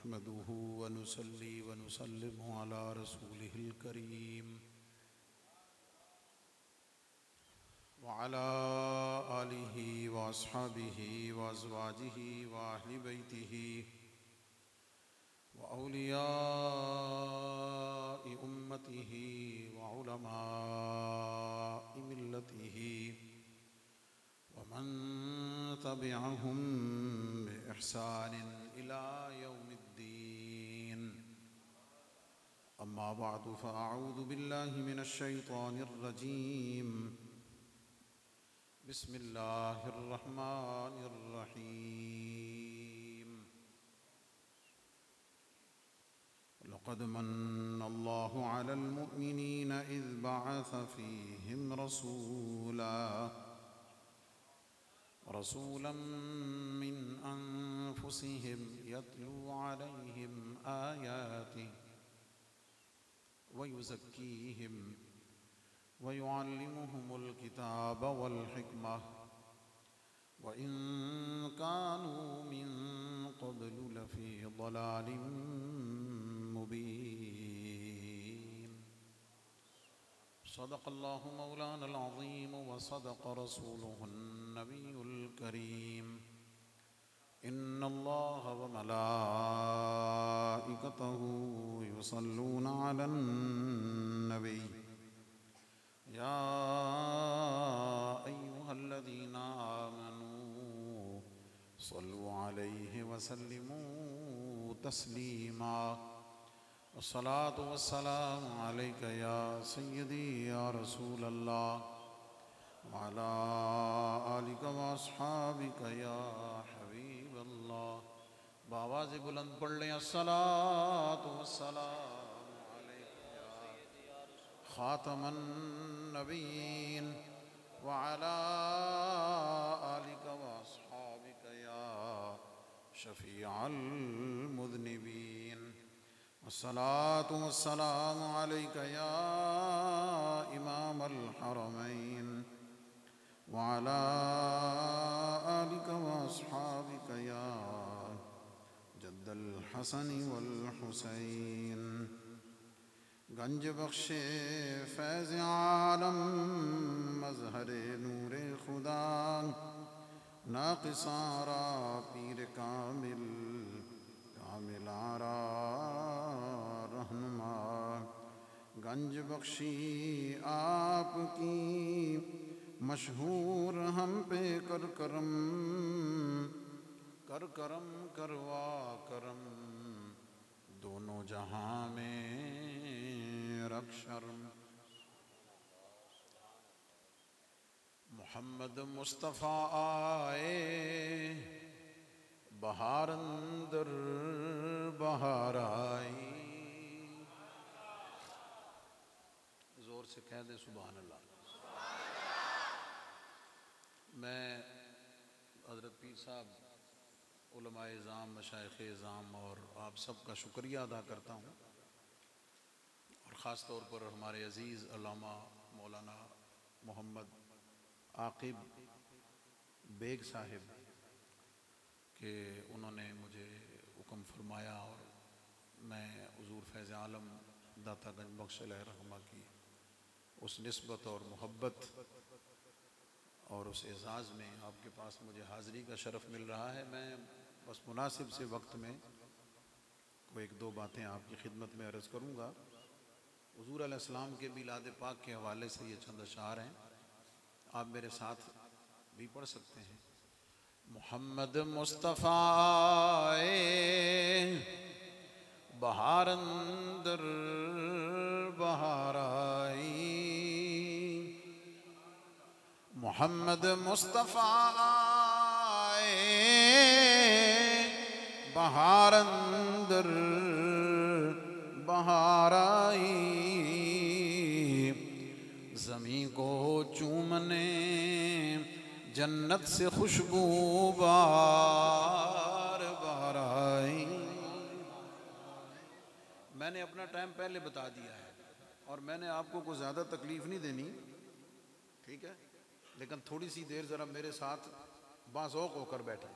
नहमदुहु व नुसल्ली व नुसल्लिमु अला रसूलिहिल करीम व अला आलिहि व अस्हाबिहि व अज़वाजिहि व अहलि बैतिहि व औलियाइ उम्मतिहि व उलमाइ मिल्लतिहि व मन तबिअहुम बिइहसान इला यौमिद्दीन। अम्मा बअदु फ़अऊज़ु बिल्लाहि मिनश शैतानिर रजीम। बिस्मिल्लाहिर रहमानिर रहीम। लक़द मन्नल्लाहु अलल मुअमिनीन इज़ बअस फ़ीहिम रसूलन मिन अनफुसिहिम यत्लू अलैहिम आयातिहि व युज़क्कीहिम व युअल्लिमुहुमुल किताब वल हिकमह व इन कानू मिन क़ब्लु लफ़ी ज़लालिम मुबीन। सदक़ल्लाहु मौलानल अज़ीम व सदक़ रसूलुहुन नबियुल करीम। इन्नल्लाह व मलाइकतहु युसल्लूना अलन नबी या अय्युहल्लज़ीना आमनू सल्लु अलैहि व सल्लिमू तस्लीमा। अस्सलातु वस्सलामु अलैका या सय्यदी या रसूलल्लाह व अला आलिका व अस्हाबिका या हबीबल्लाह। बावाज़ बुलंद पढ़ लें अस्सलातु वस्सलामु अलैका या खातमन नबीन व अला आलिका व अस्हाबिका या शफ़ीअल मुज़निबीन। अस्सलातु वस्सलामु अलैका या इमामल हरमैन व अला आलिका व अस्हाबिका या जद्दल हसन वल हुसैन। गंज बख्शे फैज़ आलम मज़हरे नूरे खुदा नाक़िसारा पीर कामिल कामिलारा रहनुमा। गंज बख्शी आपकी मशहूर हम पे कर करम करवा करम दोनों जहां में रख शर्म। मोहम्मद मुस्तफ़ा आए बहार अंदर बहार आई। जोर से कह दे सुभान अल्लाह। मैं हज़रत पीर साहब, उलमाए इज़ाम, मशाइख़ इज़ाम और आप सबका शुक्रिया अदा करता हूँ और ख़ास तौर पर हमारे अज़ीज़ अल्लामा मौलाना मोहम्मद आकिब बेग साहिब के उन्होंने मुझे हुक्म फरमाया और मैं हुज़ूर फैज़ आलम दाता गंज बख्श रहमा की उस निस्बत और मोहब्बत और उस एज़ाज़ में आपके पास मुझे हाज़िरी का शरफ़ मिल रहा है। मैं बस मुनासिब से वक्त में कोई एक दो बातें आपकी खिदमत में अर्ज़ करूँगा। हुज़ूर अलैहिस्सलाम के मिलाद पाक के हवाले से ये चंद अशार हैं, आप मेरे साथ भी पढ़ सकते हैं। मोहम्मद मुस्तफ़ा आए बहार अंदर बहार आई। मोहम्मद मुस्तफ़ा आए बहार अंदर बहार आई। ज़मीं को चूमने जन्नत से खुशबू बार बार आई। मैंने अपना टाइम पहले बता दिया है और मैंने आपको कोई ज़्यादा तकलीफ़ नहीं देनी, ठीक है, लेकिन थोड़ी सी देर ज़रा मेरे साथ बाज़ौक़ होकर बैठे।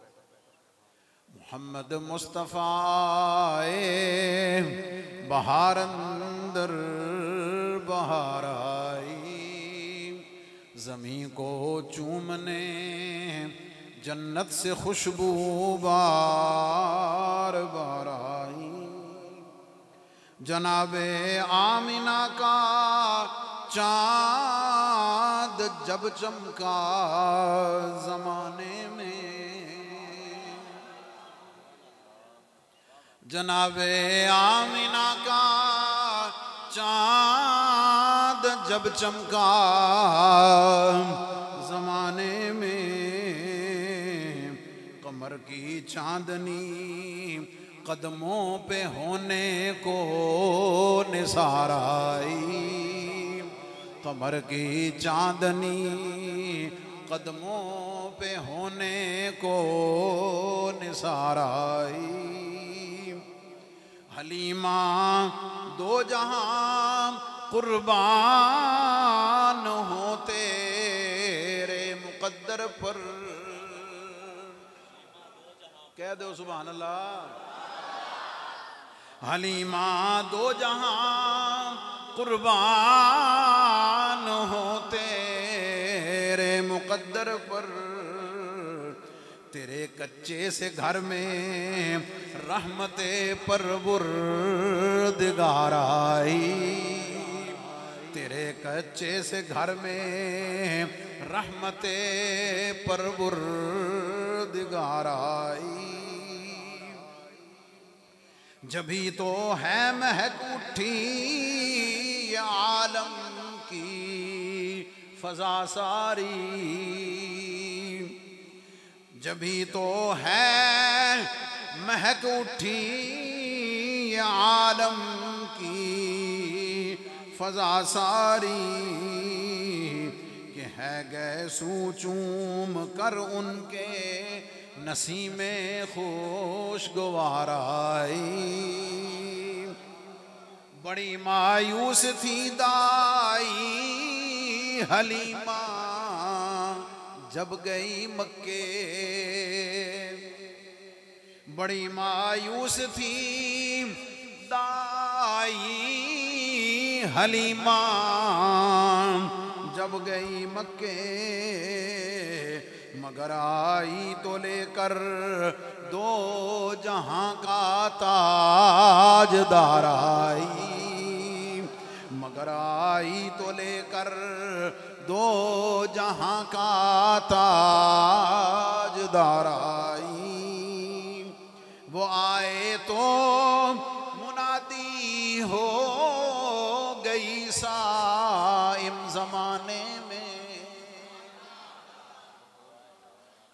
मोहम्मद मुस्तफ़ाए बहार अंदर बहार आई, ज़मीं को चूमने जन्नत से खुशबू बार बार आई। जनाबे आमिना का चाँद जब चमका ज़माने में, जनाबे आमिना का चाँद जब चमका ज़माने में, कमर की चाँदनी कदमों पे होने को निसार आई, कमर की चाँदनी कदमों पे होने को निसार आई। हलीमा दो जहां कुर्बान हो तेरे मुकद्दर पर, कह दो सुभान अल्लाह। हलीमा दो जहां कुर्बान हो तेरे मुकद्दर पर, तेरे कच्चे से घर में रहमते परवरदिगार आई, तेरे कच्चे से घर में रहमते परवरदिगार आई। जभी तो है महक उठी आलम की फजा सारी, जभी तो है महक उठी आलम की फजा सारी, कि है गए सूचूम कर उनके नसीमे खुशगवार आई। बड़ी मायूस थी दाई हलीमा जब गई मक्के, बड़ी मायूस थी दाई हलीमा जब गई मक्के, मगर आई तो लेकर दो जहां का ताजदार आई, मगर आई तो लेकर दो जहां का ताजदार आई। वो आए तो मुनादी हो गई साइम जमाने में,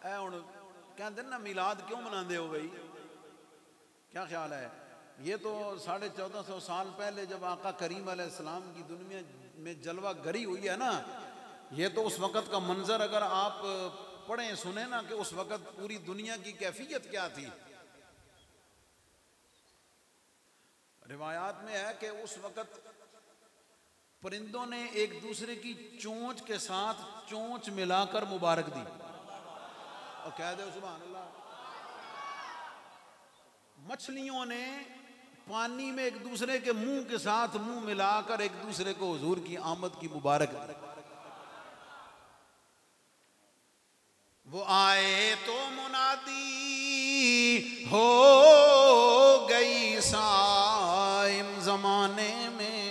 ऐ हुण कहते ना मिलाद क्यों मनाते हो भाई, क्या ख्याल है? ये तो 1450 साल पहले जब आका करीम अलैहिस्सलाम की दुनिया में जलवा गरी हुई है ना, ये तो उस वक़्त का मंजर अगर आप पढ़ें सुने ना कि उस वक़्त पूरी दुनिया की कैफियत क्या थी। रिवायात में है कि उस वक़्त परिंदों ने एक दूसरे की चोंच के साथ चोंच मिलाकर मुबारक दी, और कह दो सुभान अल्लाह। मछलियों ने पानी में एक दूसरे के मुंह के साथ मुंह मिलाकर एक दूसरे को हुजूर की आमद की मुबारक दी। वो आए तो मुनादी हो गई साइम जमाने में,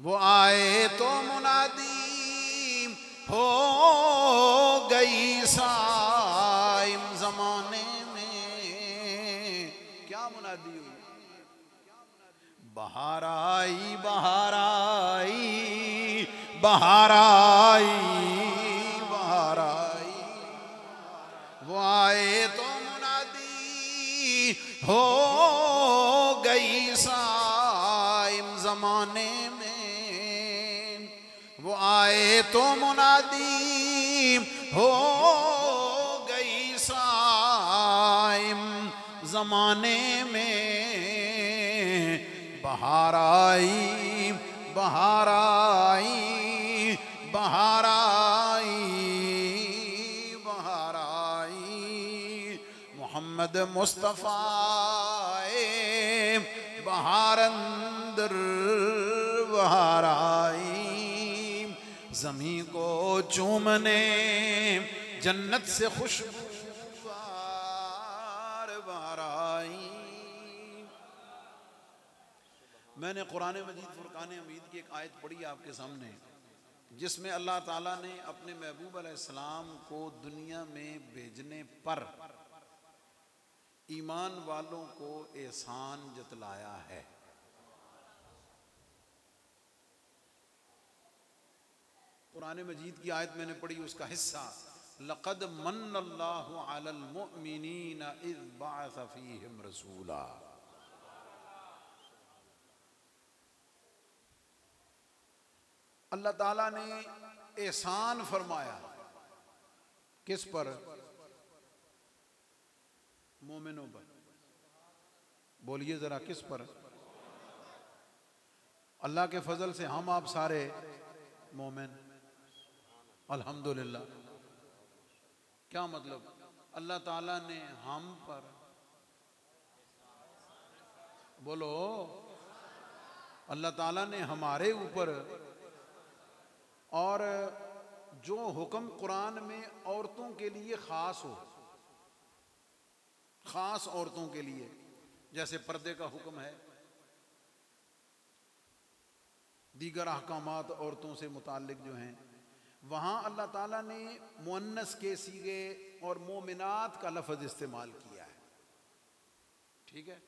वो आए तो मुनादी हो गई साइम जमाने में, क्या मुनादी हुई? बहार आई बहार आई बहार आई बहार आई। वो आए तो मुनादी हो गई साइम जमाने में, वो आए तो मुनादी हो गई साइम जमाने में, बहार आई बहार आई बहार आई बहार आई अहमद मुस्तफ़ा बहार अंदर बहार आई, ज़मीं को चूमने जन्नत से खुशबू बार आई। मैंने कुरान मजीद फुरकान हमीद की एक आयत पढ़ी आपके सामने, जिसमें अल्लाह ताला ने अपने महबूब अलैहिस्सलाम को दुनिया में भेजने पर ईमान वालों को एहसान जतलाया है। कुरान मजीद की आयत मैंने पढ़ी, उसका हिस्सा लक़द मन्नल्लाहु अलल मुअमिनीना इज़ बअस फ़ीहिम रसूला। अल्लाह ताला ने एहसान फरमाया किस पर? मोमिनों पर। बोलिए जरा किस पर? अल्लाह के फजल से हम आप सारे मोमिन, अल्हम्दुलिल्लाह। क्या मतलब? अल्लाह ताला ने हम पर, बोलो, अल्लाह ताला ने हमारे ऊपर, और जो हुक्म कुरान में औरतों के लिए ख़ास हो, ख़ास औरतों के लिए, जैसे पर्दे का हुक्म है, दीगर अहकामात औरतों से मुताल्लिक जो हैं, वहाँ अल्लाह ताला ने मुअन्नस के सीगे और मोमिनात का लफ्ज़ इस्तेमाल किया है, ठीक है।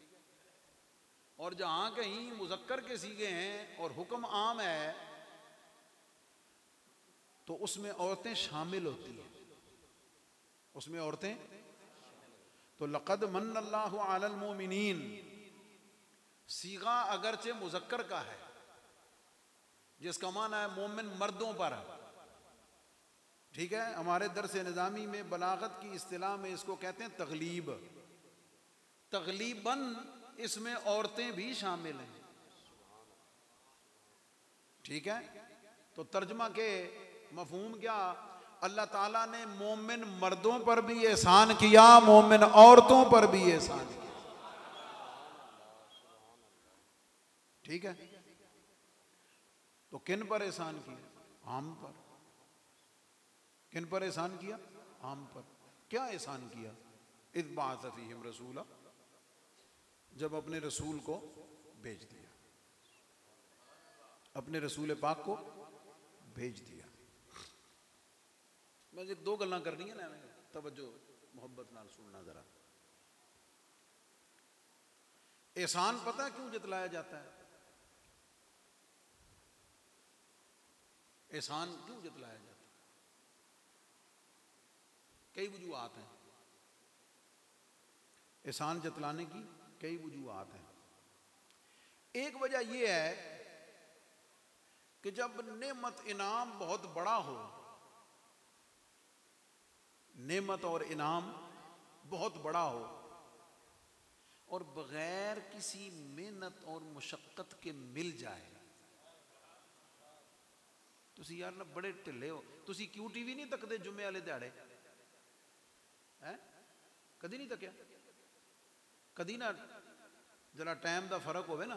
और जहाँ कहीं मुज़क्कर के सीगे हैं और हुक्म आम है, तो उसमें औरतें शामिल होती हैं, उसमें औरतें। तो लक़द मन्नल्लाहु अलल मोमिनीन, सीगा अगरचे मुज़क्कर का है, जिसका माना है मोमिन मर्दों पर, ठीक है। हमारे दर्स निज़ामी में बलागत की इस्तिलाह में इसको कहते हैं तगलीब। तगलीबन इसमें औरतें भी शामिल हैं, ठीक है। तो तर्जमा के मफहूम क्या? अल्लाह ताला ने मोमिन मर्दों पर भी एहसान किया, मोमिन औरतों पर भी एहसान किया, ठीक है। तो किन पर एहसान किया? हम पर। किन पर एहसान किया? हम पर। क्या एहसान किया? इज़ बअस फ़ीहिम रसूला, जब अपने रसूल को भेज दिया, अपने रसूल पाक को भेज दिया। मुझे दो गल्लां करनी है ना, तवज्जो मोहब्बत नाल सुनना जरा। एहसान पता क्यों जतलाया जाता है? एहसान क्यों जतलाया जाता है? कई वजूहात हैं एहसान जतलाने की, कई वजूहात हैं। एक वजह यह है कि जब नेमत इनाम बहुत बड़ा हो, नेमत और इनाम बहुत बड़ा हो और बगैर किसी मेहनत और मुशक्कत के मिल जाए, तुसी यार ना बड़े ढिले हो, तुसी क्यों टीवी नहीं तकते जुम्मे वाले दिहाड़े हैं? कदी नहीं तकिया? कदी ना जरा टाइम का फर्क होवे ना,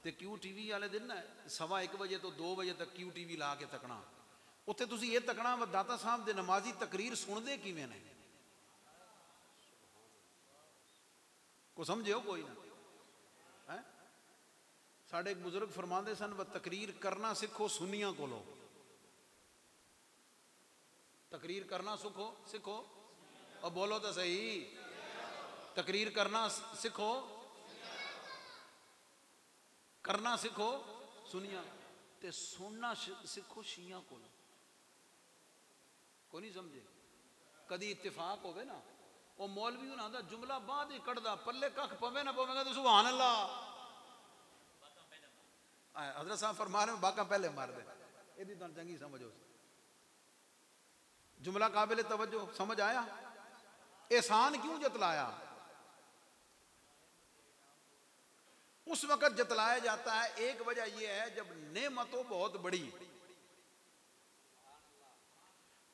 तो क्यू टीवी वाले दिन ना 1:15 बजे तो 2 बजे तक क्यू टीवी ला के तकना, उत्थे तुसी ये तकना दाता साहब दे नमाजी तकरीर सुनते किवें ने, को समझे हो कोई ना है? साढ़े एक बुजुर्ग फरमाते सन, वह तकरीर करना सीखो सुनिया कोलो, तकरीर करना सीखो और बोलो तो सही, तकरीर करना सीखो, करना सीखो सुनिया, ते सुनना सीखो शिया कोलो। को नहीं समझे? कदी इत्तेफाक होवे ना, वो मौलवी उन्हां दा जुमला बाद ही कढ़दा, पल्ले कख पवे ना पवेगा तो सुभान अल्लाह, हजरत साहब फरमा रहे बाका पहले मार दे, यदि तुम चंगी समझो, जुमला काबिल तवज्जो, समझ आया? एहसान क्यों जतलाया? उस वक्त जतलाया जाता है, एक वजह यह है जब नेमतों बहुत बड़ी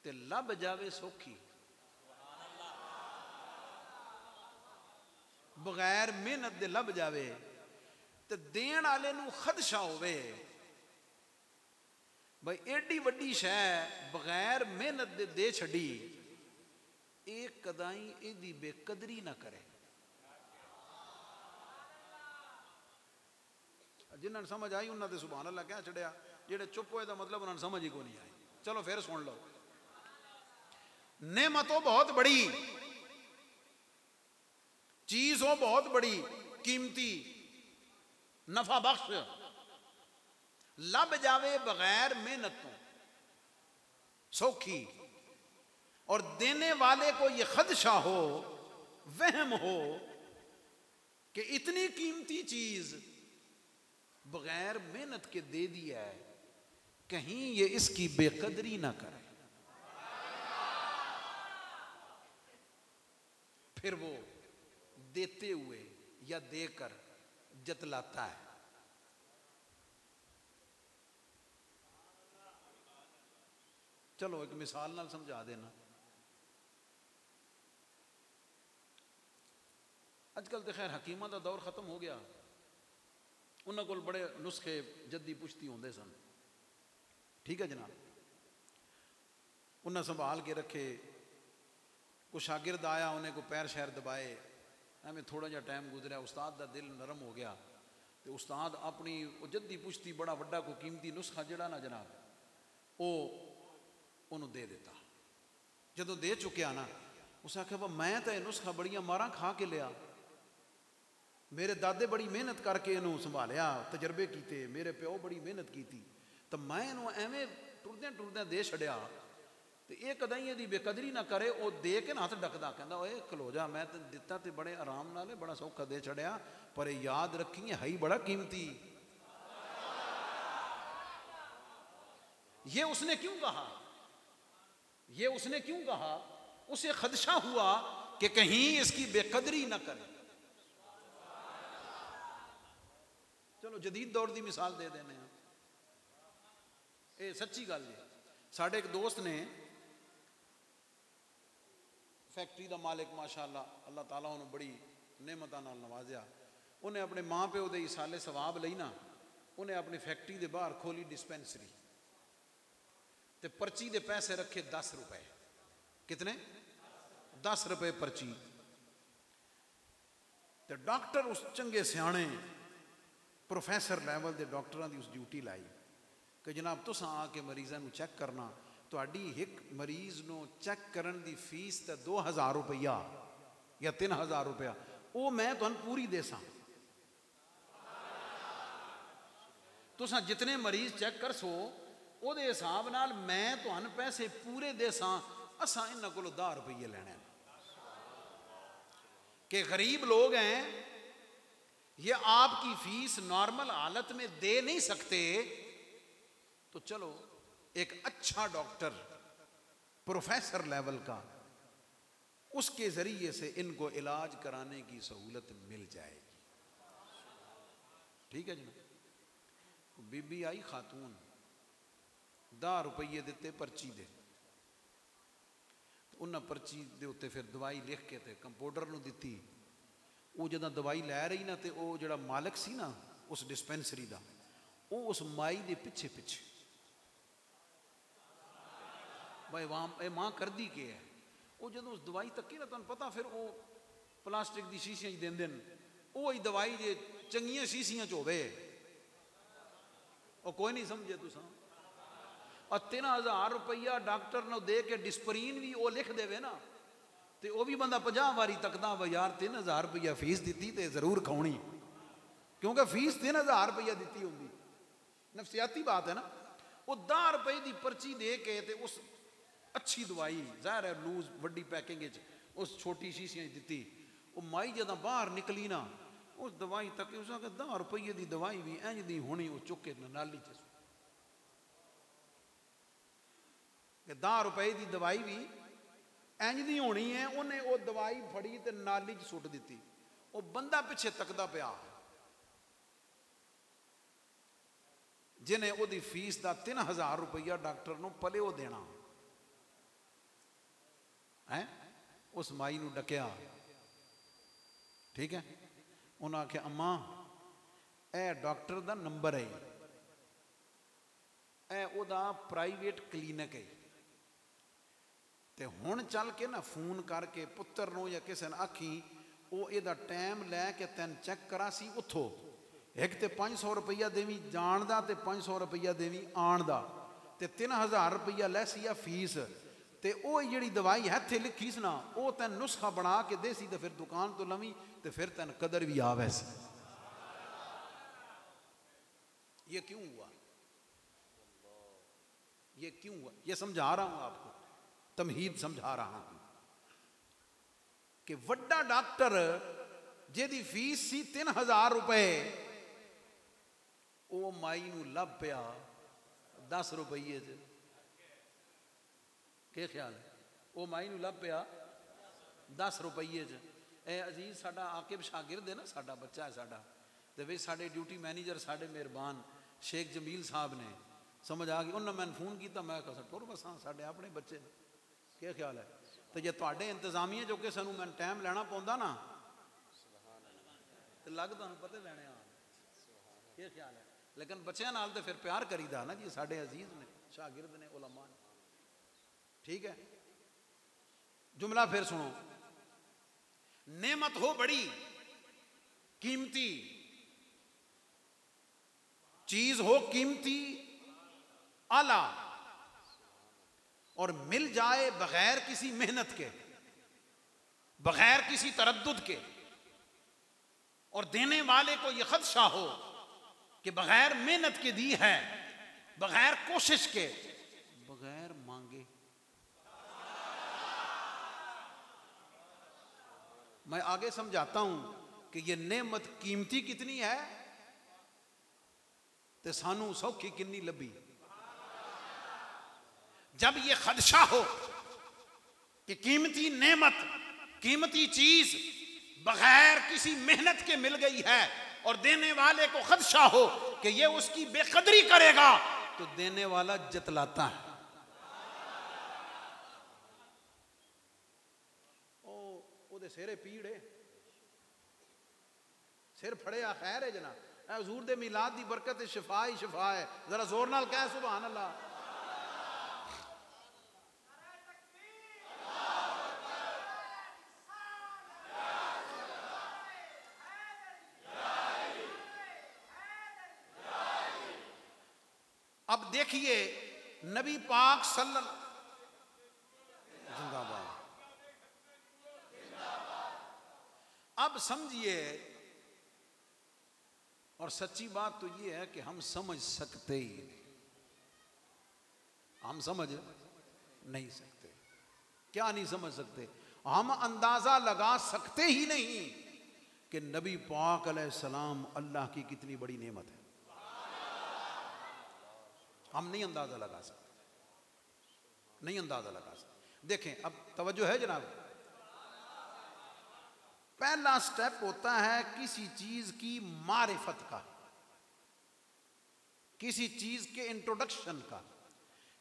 ते लब जावे सौखी, बगैर मेहनत दे लभ जावे तो देण वाले नूं खदशा होवे भाई एडी वड्डी शै बगैर मेहनत दे छड़ी, एक कदाई इहदी बेकदरी ना करे। जिन्होंने समझ आई उन्होंने सुभान अल्लाह कह छड़िया, जेड़े चुप होए तो मतलब उन्होंने समझ ही को नहीं आई। चलो फिर सुन लो, नेमत हो बहुत बड़ी चीज हो, बहुत बड़ी कीमती नफा बख्श, लब जावे बगैर मेहनत तो सौखी, और देने वाले को यह खदशा हो, वहम हो कि इतनी कीमती चीज बगैर मेहनत के दे दिया है, कहीं ये इसकी बेकदरी ना करे, फिर वो देते हुए या देकर जतलाता है। चलो एक मिसाल नाल समझा देना। अजकल तो खैर हकीमा का दौर खत्म हो गया, उन्होंने को बड़े नुस्खे जद्दी पुश्ती होंदे सन, ठीक है जनाब। उन्हें संभाल के रखे, कुछ शागिर्द आया, उन्हें को पैर शैर दबाए, एवं थोड़ा जहा टाइम गुजरिया, उस्ताद का दिल नरम हो गया, तो उस्ताद अपनी जद्दी पुश्ती बड़ा वड्डा को कीमती नुस्खा जड़ा ना जनाब, वो उन्होंने दे दिता। जदों दे चुकिया ना, उस आख्या वह मैं तो यह नुस्खा बड़िया मारा खा के लिया, मेरे दादे बड़ी मेहनत करके इनू संभालिया, तजर्बे किए, मेरे प्यो बड़ी मेहनत की, तो मैं इनू एवं टुरद्या टुरद्या दे छड़िया, तो ये कदाई यदि बेकदरी ना करे, वो दे के ना हथ डकदा, कहता ओए खलो जा, मैं तो दिता तो बड़े आराम नाल बड़ा सौखा दे छड़िया, पर याद रखी है ही बड़ा कीमती। ये उसने क्यों कहा, ये उसने क्यों कहा? उसे खदशा हुआ कि कहीं इसकी बेकदरी ना करे। चलो जदीद दौर की मिसाल दे देने, ये सच्ची गल है। साढ़े एक दोस्त ने, फैक्ट्री का मालिक माशाअल्लाह, अल्लाह ताला उन्होंने बड़ी नेमतां नाल नवाजिया, उन्हें अपने माँ प्यो के इसाले सवाब लई ना, उन्हें अपनी फैक्ट्री के बाहर खोली डिस्पेंसरी, तो पर्ची के पैसे रखे 10 रुपए। कितने? 10 रुपए पर्ची। तो डॉक्टर उस चंगे सियाने प्रोफैसर लैवल के डॉक्टरों की उस ड्यूटी लाई कि जनाब तुसां आके मरीज़ों को चैक करना, तुहाडी एक मरीज़ को चैक करन दी फीस तो 2000 रुपया या 3000 रुपया, वो मैं तुहानूं पूरी देसां। तुसां जितने मरीज़ चैक कर सो उहदे हिसाब नाल मैं तुहानूं पैसे पूरे देसां, असां इन्हां कोलों 10 रुपये लैणे कि गरीब लोग हैं, ये आपकी फीस नॉर्मल हालत में दे नहीं सकते, तो चलो एक अच्छा डॉक्टर प्रोफेसर लेवल का, उसके जरिए से इनको इलाज कराने की सहूलत मिल जाएगी। ठीक है जी। बीबी आई खातून, 10 रुपये दिते पर्ची दे, तो उन्हें पर्ची के उत्ते फिर दवाई लिख के ते कंपाउंडर नूं दिती। वो जदा दवाई लै रही ना, तो वो जड़ा मालिक सी ना उस डिस्पेंसरी का, वो उस माई के पिछे पिछे भाई वहाँ माँ कर दी के है, वो जो उस दवाई तकी ना, तुहानूं पता फिर वो प्लास्टिक की शीशियां देंदे न, वो ही दवाई जे चंगियां शीशियां च होवे, वो कोई नहीं समझे तुसां। और 3000 रुपया डॉक्टर ने दे के डिस्परीन भी वो लिख देवे ना, तो वह भी बंदा 50 बारी तकदा वा यार 3000 रुपया फीस दी तो जरूर खानी, क्योंकि फीस 3000 रुपया दी होंगी। नफसियाती बात है ना। वो 10 रुपये की पर्ची दे के ते उस अच्छी दवाई ज़ाहिर है लूज वड्डी पैकिंग उस छोटी शीशियां दी, वो माई जदा बाहर निकली ना, उस दवाई तक उस 10 रुपये की दवाई भी इंज दी होनी, वो चुके नाली च 10 रुपये की दवाई भी इंज दी होनी है, उन्हें वो दवाई फड़ी तो नाली च सुट दी। वो बंदा पिछे तकदा पिया, जिन्हें वो फीस का 3000 रुपया डॉक्टर को पलिओ देना है, उस माई नूं डकिया, ठीक है। उन्हें आख्या अम्मा ए डॉक्टर का नंबर है, ए ओदा प्राइवेट क्लीनिक है, तो हुण चल के ना फोन करके पुत्र नूं या किसी ने आखी वो इहदा टाइम लैके तैन चेक करा सी उथों। एक तो 500 रुपया देवी जान का, तो 500 रुपया देवी आन का, तो 3000 रुपया लैसी आ फीस। तो वो जी दवाई है इत्थे लिखी सी ना, वो तैन नुस्खा बना के देसी, तो फिर दुकान तो लवी, तो फिर तैन कदर भी आ वैसी। ये क्यों हुआ? ये क्यों हुआ? ये समझा रहा हूं आपको, तमहीद समझा रहा हूं कि वड्डा डॉक्टर जिहदी फीस सी 3000 रुपए, वो माई नूं लभ पिया 10 रुपये च। क्या ख्याल है? वो माई नूं लभ पिया 10 रुपये च। ए अजीज साडा आकिब शागिर्द है ना, साडा बच्चा है साडा, तो वे साडे ड्यूटी मैनेजर साडे मेहरबान शेख जमील साहब ने समझ आ गई। उन्होंने मैंने फोन किया, मैं कहा टुर बसा साडे अपने बच्चे ने। क्या ख्याल है? तो जे तुहाडे इंतजामिया जो कि सानू मैंने टाइम लेना पौंदा ना, तो लग तुहानू पता लैने आ। क्या ख्याल है? लेकिन बच्चों नाल तो फिर प्यार करीदा ना जी, साडे अजीज ने, शागिर्द ने, उलमा ने। ठीक है, जुमला फिर सुनो। नेमत हो बड़ी कीमती, चीज हो कीमती आला, और मिल जाए बगैर किसी मेहनत के, बगैर किसी तरद्दुद के, और देने वाले को यह खदशा हो कि बगैर मेहनत के दी है, बगैर कोशिश के, बगैर मांगे। मैं आगे समझाता हूं कि यह नेमत कीमती कितनी है, तो सानू सौखी कितनी लभी। जब यह खदशा हो कि कीमती नेमत, कीमती चीज बगैर किसी मेहनत के मिल गई है, और देने वाले को खदशा हो कि यह उसकी बेकदरी करेगा, तो देने वाला जतलाता है। ओदे सिरे पीड़ है, सिर फड़िया खैर है जना, हजूर दे मिलाद दी बरकत शिफा ही शिफा है। जरा जोर नाल कह सुभान अल्लाह। अब देखिए नबी पाक सल्लल्लाहु जिंदाबाद। अब समझिए, और सच्ची बात तो ये है कि हम समझ सकते ही नहीं, हम समझ नहीं सकते। क्या नहीं समझ सकते? हम अंदाजा लगा सकते ही नहीं कि नबी पाक अलैहिस्सलाम अल्लाह की कितनी बड़ी नेमत है। हम नहीं अंदाजा लगा सकते, नहीं अंदाजा लगा सकते। देखें, अब तवज्जो है जनाब। पहला स्टेप होता है किसी चीज की मारिफत का, किसी चीज के इंट्रोडक्शन का,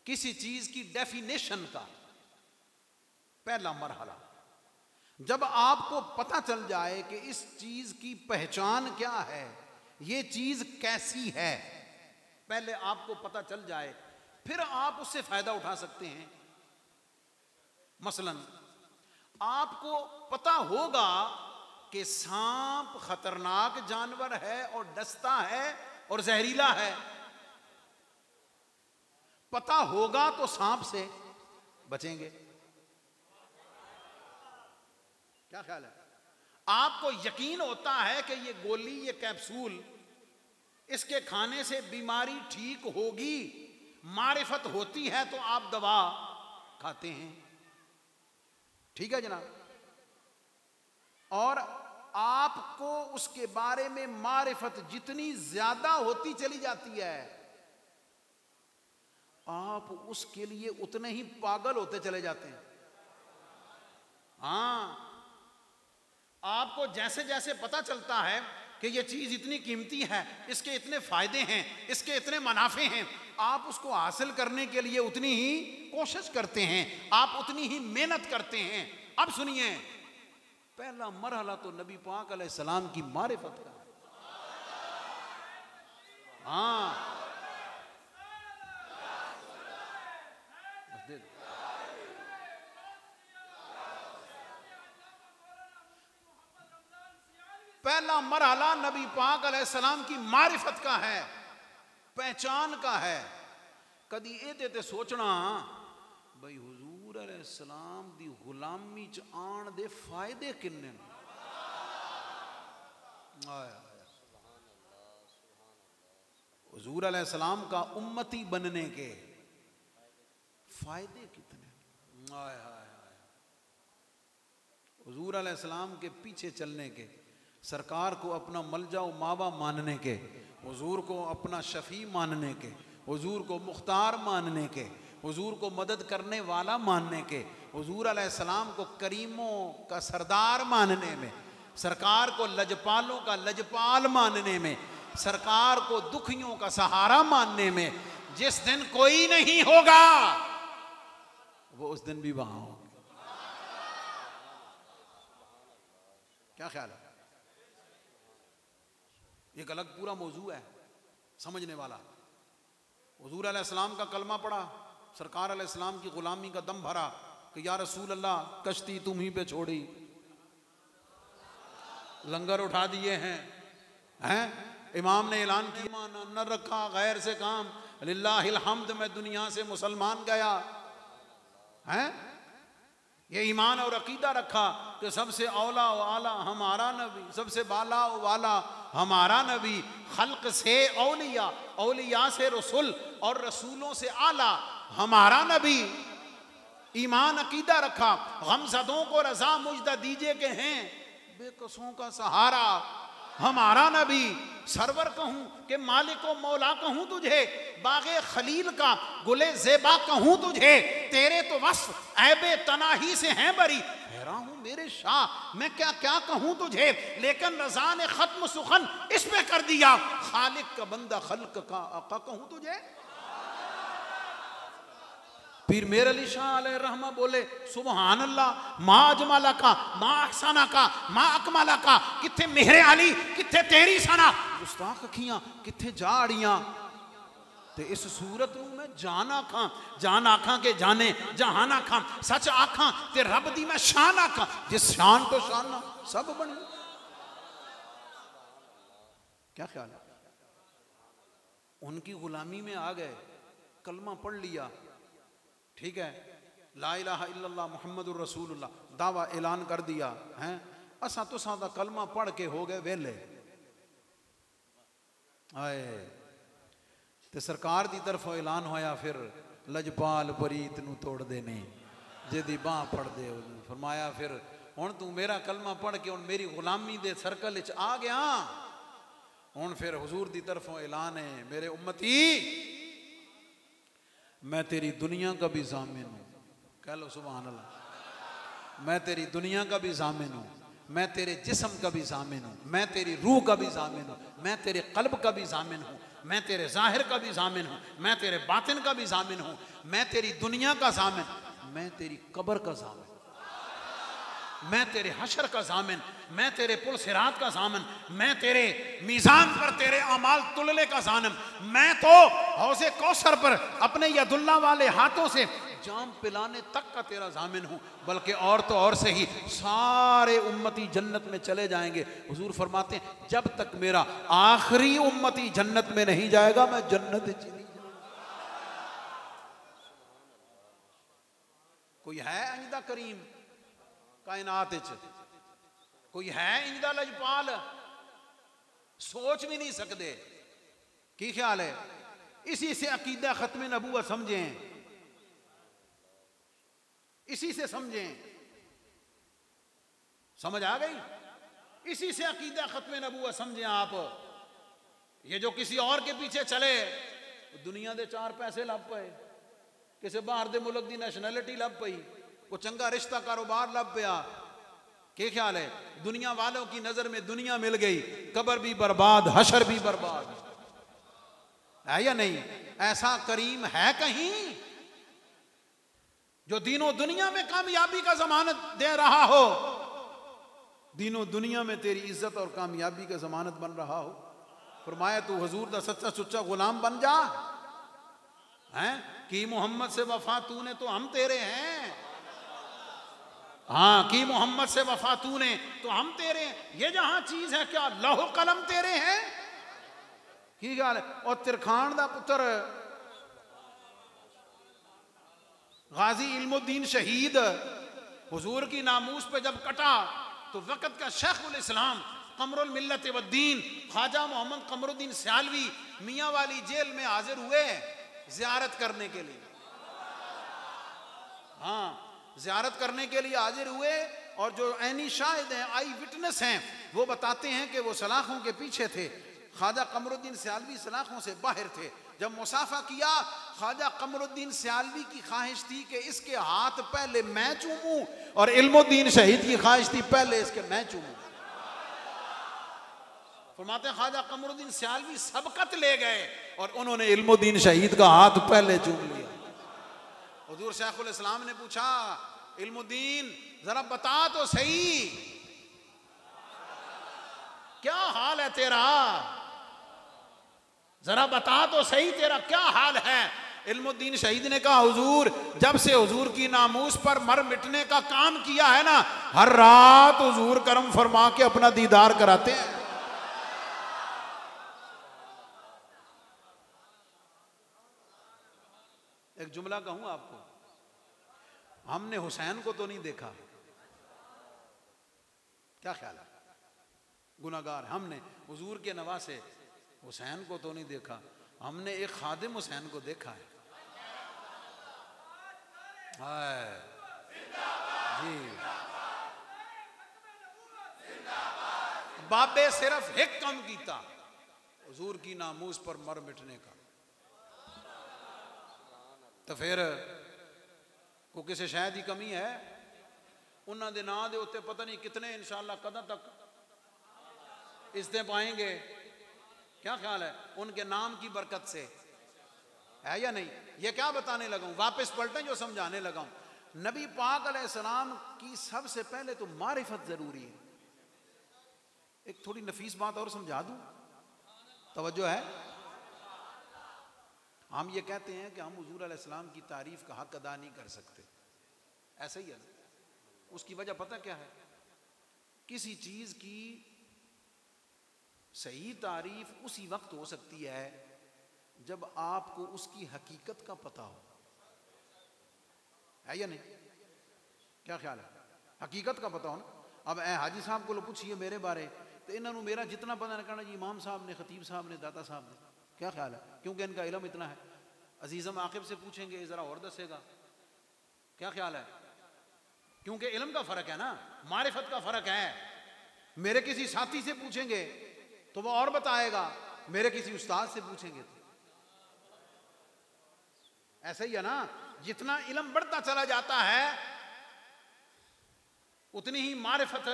किसी चीज की डेफिनेशन का। पहला मरहला, जब आपको पता चल जाए कि इस चीज की पहचान क्या है, ये चीज कैसी है, पहले आपको पता चल जाए, फिर आप उससे फायदा उठा सकते हैं। मसलन आपको पता होगा कि सांप खतरनाक जानवर है और डसता है और जहरीला है। पता होगा तो सांप से बचेंगे। क्या ख्याल है? आपको यकीन होता है कि ये गोली, ये कैप्सूल, इसके खाने से बीमारी ठीक होगी, मारिफत होती है तो आप दवा खाते हैं। ठीक है जनाब? और आपको उसके बारे में मारिफत जितनी ज्यादा होती चली जाती है, आप उसके लिए उतने ही पागल होते चले जाते हैं। हाँ, आपको जैसे जैसे पता चलता है कि ये चीज इतनी कीमती है, इसके इतने फायदे हैं, इसके इतने मुनाफे हैं, आप उसको हासिल करने के लिए उतनी ही कोशिश करते हैं, आप उतनी ही मेहनत करते हैं। अब सुनिए, पहला मरहला तो नबी पाक अलैहिस्सलाम की मारिफत का है। हाँ पहला मरहला नबी पाक अलैहिस्सलाम की मारिफत का है, पहचान का है। कदी ये ते सोचना भाई हुजूर अलैहिस्सलाम दी गुलामी च आन दे फायदे किन्ने। हुजूर अलैहिस्सलाम का उम्मती बनने के फायदे कितने। हुजूर अलैहिस्सलाम के पीछे चलने के, सरकार को अपना मलजा व मावा मानने के, हुजूर को अपना शफी मानने के, हुजूर को मुख्तार मानने के, हुजूर को मदद करने वाला मानने के, हुजूर अलैहिस्सलाम को करीमों का सरदार मानने में, सरकार को लजपालों का लजपाल मानने में, सरकार को दुखियों का सहारा मानने में, जिस दिन कोई नहीं होगा वो उस दिन भी वहां होगा। क्या ख्याल है? एक अलग पूरा मौजू है समझने वाला। हुजूर अलैहिस्सलाम का कलमा पढ़ा, सरकार अलैहिस्सलाम की गुलामी का दम भरा कि या रसूल अल्लाह कश्ती तुम ही पे छोड़ी, लंगर उठा दिए हैं इमाम ने ऐलान किया न रखा गैर से काम, लिल्लाहिल हम्द, मैं दुनिया से मुसलमान गया है। ये ईमान और अकीदा रखा कि सबसे औला व आला हमारा नबी, सबसे बाला व वाला हमारा नबी, खल्क से औलिया, औलिया से रसूल और रसूलों से आला हमारा नबी। ईमान अकीदा रखा, गमज़दों को रज़ा मुजदा दीजिए के हैं बेकसों का सहारा हमारा नबी। सरवर कहूं कि मालिक व मौला कहूं तुझे, बागे खलील का गुले ज़ेबा कहूं तुझे, तेरे तो वस्फ ऐबे तनाही से हैं बरी। हैरान हूं मेरे शाह मैं क्या क्या कहूं तुझे, लेकिन रज़ा ने खत्म सुखन इस पे कर दिया, खालिक का बंदा खल्क का आका कहूं तुझे। पीर मेर अली शाह अलैहि रहमा बोले सुबहान अल्लाह, मा अजमला का, मा अहसाना का, मा अकमला का, किथे मेहरे अली किथे तेरी सना, गुस्ताख अखियां किथे जाड़ियां, ते इस सूरत नूं मैं जान आखां, जान आखां के जाने जहान आखां, सच आखां ते रब दी मैं शान आखां, जिस शान तो शान सब बनी। क्या ख्याल है? उनकी गुलामी में आ गए, कलमा पढ़ लिया, ठीक है, ला इलाहा इल्लल्लाह मुहम्मदुर रसूलुल्लाह दावा ऐलान कर दिया है। असा तो सादा कलमा पढ़ के हो गए वेले आए ते सरकार दी तरफ ऐलान होया, फिर लजपाल परीत नू तोड़ देने जेदी बाह फड़ दे। फरमाया फिर हुण तू मेरा कलमा पढ़ के हुण मेरी गुलामी दे सर्कल विच आ गया। हुण फिर हुजूर दी तरफों ऐलान है, मेरे उम्मती मैं तेरी दुनिया का भी ज़ामिन हूँ, कह लो सुभान अल्लाह। मैं तेरी दुनिया का भी ज़ामिन हूँ, मैं तेरे जिस्म का भी ज़ामिन हूँ, मैं तेरी रूह का भी ज़ामिन हूँ, मैं तेरे क़ल्ब का भी ज़ामिन हूँ, मैं तेरे ज़ाहिर का भी ज़ामिन हूँ, मैं तेरे बातिन का भी ज़ामिन हूँ, मैं तेरी दुनिया का ज़ामिन, मैं तेरी कब्र का ज़ामिन, मैं तेरे हशर का ज़ामिन, मैं तेरे पुल सिरात का ज़ामिन, मैं तेरे मीज़ान पर तेरे अमाल तुलने का ज़ामिन, मैं तो हौज़े कौसर पर अपने यदुल्ला वाले हाथों से जाम पिलाने तक का तेरा ज़ामिन हूँ। बल्कि और तो और से ही सारे उम्मती जन्नत में चले जाएंगे। हुजूर फरमाते हैं जब तक मेरा आखिरी उम्मती जन्नत में नहीं जाएगा मैं जन्नत नहीं जाऊंगा। कोई है इंदा करीम कायनात च, कोई है इंदा लजपाल? सोच भी नहीं सकते। की ख्याल है? इसी से अकीदा खत्म नबूवत समझें, इसी से समझें। समझ आ गई? इसी से अकीदा खत्म नबूवत समझें आप। ये जो किसी और के पीछे चले दुनिया दे चार पैसे लभ पे, किसी बाहर दे मुल्क दी नैशनैलिटी लभ पई, को चंगा रिश्ता कारोबार लभ पिया। क्या ख्याल है? दुनिया वालों की नजर में दुनिया मिल गई, कब्र भी बर्बाद हशर भी बर्बाद है या नहीं? ऐसा करीम है कहीं जो दीनों दुनिया में कामयाबी का जमानत दे रहा हो? दीनों दुनिया में तेरी इज्जत और कामयाबी का जमानत बन रहा हो। फरमाया तू हुजूर दा सच्चा सुच्चा गुलाम बन जा, हैं कि मोहम्मद से वफा तूने तो हम तेरे हैं। हाँ, कि मोहम्मद से वफा तूने तो हम तेरे हैं। ये जहां चीज है क्या लौह कलम तेरे हैं की गल है। और तिरखान दा पुत्र गाजी इल्मुद्दीन शहीद हुजूर की नामूस पे जब कटा तो वक़्त का शेखुल इस्लाम कमरुल मिल्लत वद्दीन ख्वाजा मोहम्मद कमरुद्दीन सियालवी मियाँ वाली जेल में हाजिर हुए ज़ियारत करने के लिए। हाँ, ज़ियारत करने के लिए हाजिर हुए। और जो ऐनी शाहिद हैं, आई विटनेस हैं, वो बताते हैं कि वो सलाखों के पीछे थे। ख्वाजा कमरुद्दीन सियालवी सलाखों से बाहर थे। जब मुसाफा किया, ख्वाजा कमरुद्दीन सियालवी की ख्वाहिश थी कि इसके हाथ पहले मैं चूमूं, और इल्मुद्दीन शहीद की ख्वाहिश थी पहले इसके मैं चूमूं। फरमाते हैं ख्वाजा कमरुद्दीन सियालवी सबकत ले गए और उन्होंने इल्मुद्दीन शहीद का हाथ पहले चूम लिया। हुजूर शेखुल इस्लाम ने पूछा, इल्मुद्दीन जरा बता तो सही क्या हाल है तेरा, जरा बता तो सही तेरा क्या हाल है। इल्मुद्दीन शहीद ने कहा, हुजूर जब से हुजूर की नामूस पर मर मिटने का काम किया है ना, हर रात हुजूर करम फरमा के अपना दीदार कराते हैं। एक जुमला कहूं आपको, हमने हुसैन को तो नहीं देखा, क्या ख्याल है, गुनाहगार हमने हुजूर के नवासे हुसैन को तो नहीं देखा, हमने एक खादिम हुसैन को देखा है। जी, बाबे सिर्फ एक कम कीता हुजूर की नामूस पर मर मिटने का, तो फिर को किसी शायद ही कमी है। उन्होंने दे नां दे उत्ते पता नहीं कितने इंशाअल्लाह कदा तक इस्ते पाएंगे, क्या ख्याल है, उनके नाम की बरकत से है या नहीं। ये क्या बताने लगा हूं, वापस पलटें जो समझाने लगा हूं। नबी पाक अलैहिस्सलाम की सबसे पहले तो मारिफत जरूरी है। एक थोड़ी नफीस बात और समझा दूं, तवज्जो है। हम ये कहते हैं कि हम हुजूर अलैहिस्सलाम की तारीफ का हक अदा नहीं कर सकते, ऐसा ही है। उसकी वजह पता क्या है, किसी चीज की सही तारीफ उसी वक्त हो सकती है जब आपको उसकी हकीकत का पता हो, है या नहीं, क्या ख्याल है, हकीकत का पता हो ना। अब ए हाजी साहब को पूछिए मेरे बारे, तो इन्होंने मेरा जितना पता नहीं कहना जी इमाम साहब ने, खतीब साहब ने, दाता साहब ने, क्या ख्याल है, क्योंकि इनका इल्म इतना है। अजीज़म आकिब से पूछेंगे जरा और दसेगा, क्या ख्याल है, क्योंकि इल्म का फर्क है ना, मारिफत का फर्क है। मेरे किसी साथी से पूछेंगे तो वो और बताएगा, मेरे किसी उस्ताद से पूछेंगे तो ऐसा ही है ना। जितना इल्म बढ़ता चला जाता है उतनी ही मारिफत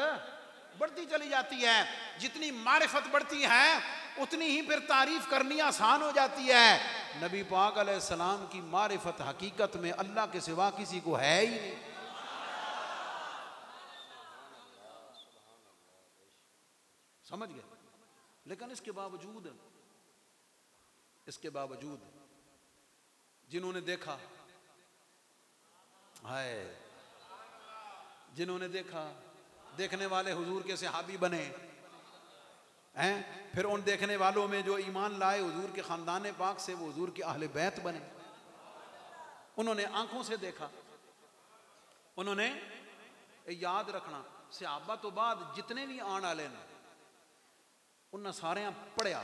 बढ़ती चली जाती है। जितनी मारिफत बढ़ती है उतनी ही फिर तारीफ करनी आसान हो जाती है। नबी पाक अलैहिस्सलाम की मारिफत हकीकत में अल्लाह के सिवा किसी को है ही नहीं। समझ गए। लेकिन इसके बावजूद जिन्होंने देखा है, जिन्होंने देखा, देखने वाले हुजूर के सहाबी बने हैं, फिर उन देखने वालों में जो ईमान लाए हुजूर के खानदान पाक से, वो हुजूर के अहले बैत बने। उन्होंने आंखों से देखा। उन्होंने याद रखना, सहाबा तो बाद जितने भी आने वाले ने उन्हें सारे पढ़िया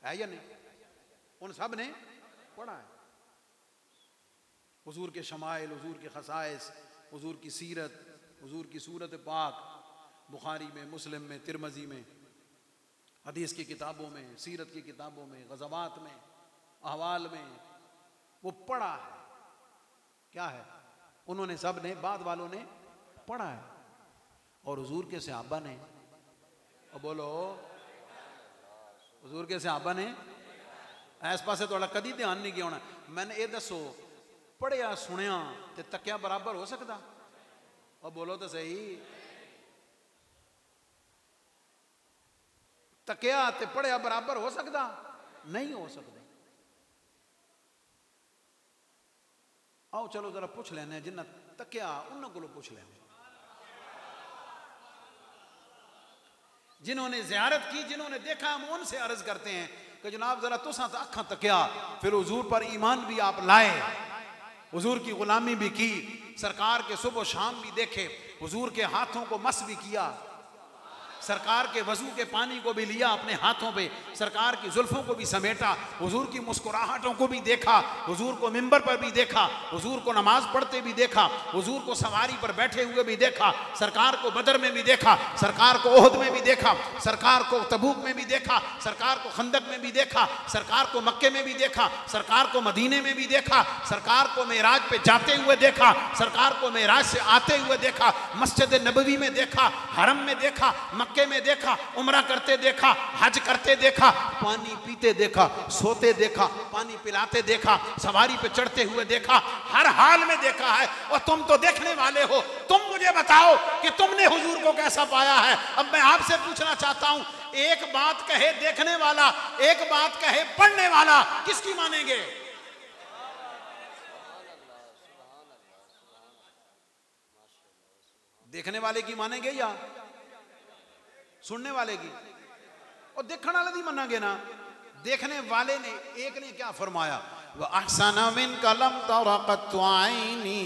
है या नहीं, उन सब ने पढ़ा है। हुजूर के शमाइल, हुजूर के खसाइस, हुजूर की सीरत, हुजूर की सूरत पाक, बुखारी में, मुस्लिम में, तिरमजी में, हदीस की किताबों में, सीरत की किताबों में, गज़वात में, अहवाल में वो पढ़ा है। क्या है, उन्होंने सब ने, बाद वालों ने पढ़ा है। और हुजूर के सहाबा ने, और बोलो हुजूर के सहाबा ने इस पासे थोड़ा कदी ध्यान नहीं किया होना। मैंने ये दसो, पढ़िया सुनिया ते तकिया बराबर हो सकता? और बोलो तो सही, तकिया ते पढ़िया बराबर हो सकता? नहीं हो सकता। आओ चलो जरा पूछ लेने जिन्हें तकिया उन्होंने को पूछ लेने, जिन्होंने ज़ियारत की, जिन्होंने देखा, हम उनसे अर्ज करते हैं कि जनाब जरा तुसा तो अखा तकिया, फिर हुजूर पर ईमान भी आप लाए, हुजूर की गुलामी भी की, सरकार के सुबह शाम भी देखे, हुजूर के हाथों को मस भी किया, सरकार के वजू के पानी को भी लिया अपने हाथों पे, सरकार की जुल्फों को भी समेटा, हुजूर की मुस्कुराहटों को भी देखा, हुजूर को मिंबर पर भी देखा, हुजूर को नमाज पढ़ते भी देखा, हुजूर को सवारी पर बैठे हुए भी देखा, सरकार को बदर में भी देखा, सरकार को ओहद में भी देखा, सरकार को तबूक में भी देखा, सरकार को खंदक में भी देखा, सरकार को मक्के में भी देखा, सरकार को मदीने में भी देखा, सरकार को मेराज पे जाते हुए देखा, सरकार को मेराज से आते हुए देखा, मस्जिद नबवी में देखा, हरम में देखा, मक्के में देखा, उम्रा करते देखा, हज करते देखा, पानी पीते देखा, सोते देखा, पानी पिलाते देखा, सवारी पे चढ़ते हुए देखा, हर हाल में देखा है। और तुम तो देखने वाले हो, तुम मुझे बताओ कि तुमने हुजूर को कैसा पाया है। अब मैं आपसे पूछना चाहता हूं, एक बात कहे देखने वाला, एक बात कहे पढ़ने वाला, किसकी मानेंगे? देखने वाले की मानेंगे या सुनने वाले की? और देखने वाले की मानेंगे ना। देखने वाले ने, एक ने क्या फरमाया, वह अहसन मिन कलम तरक़त आईनी,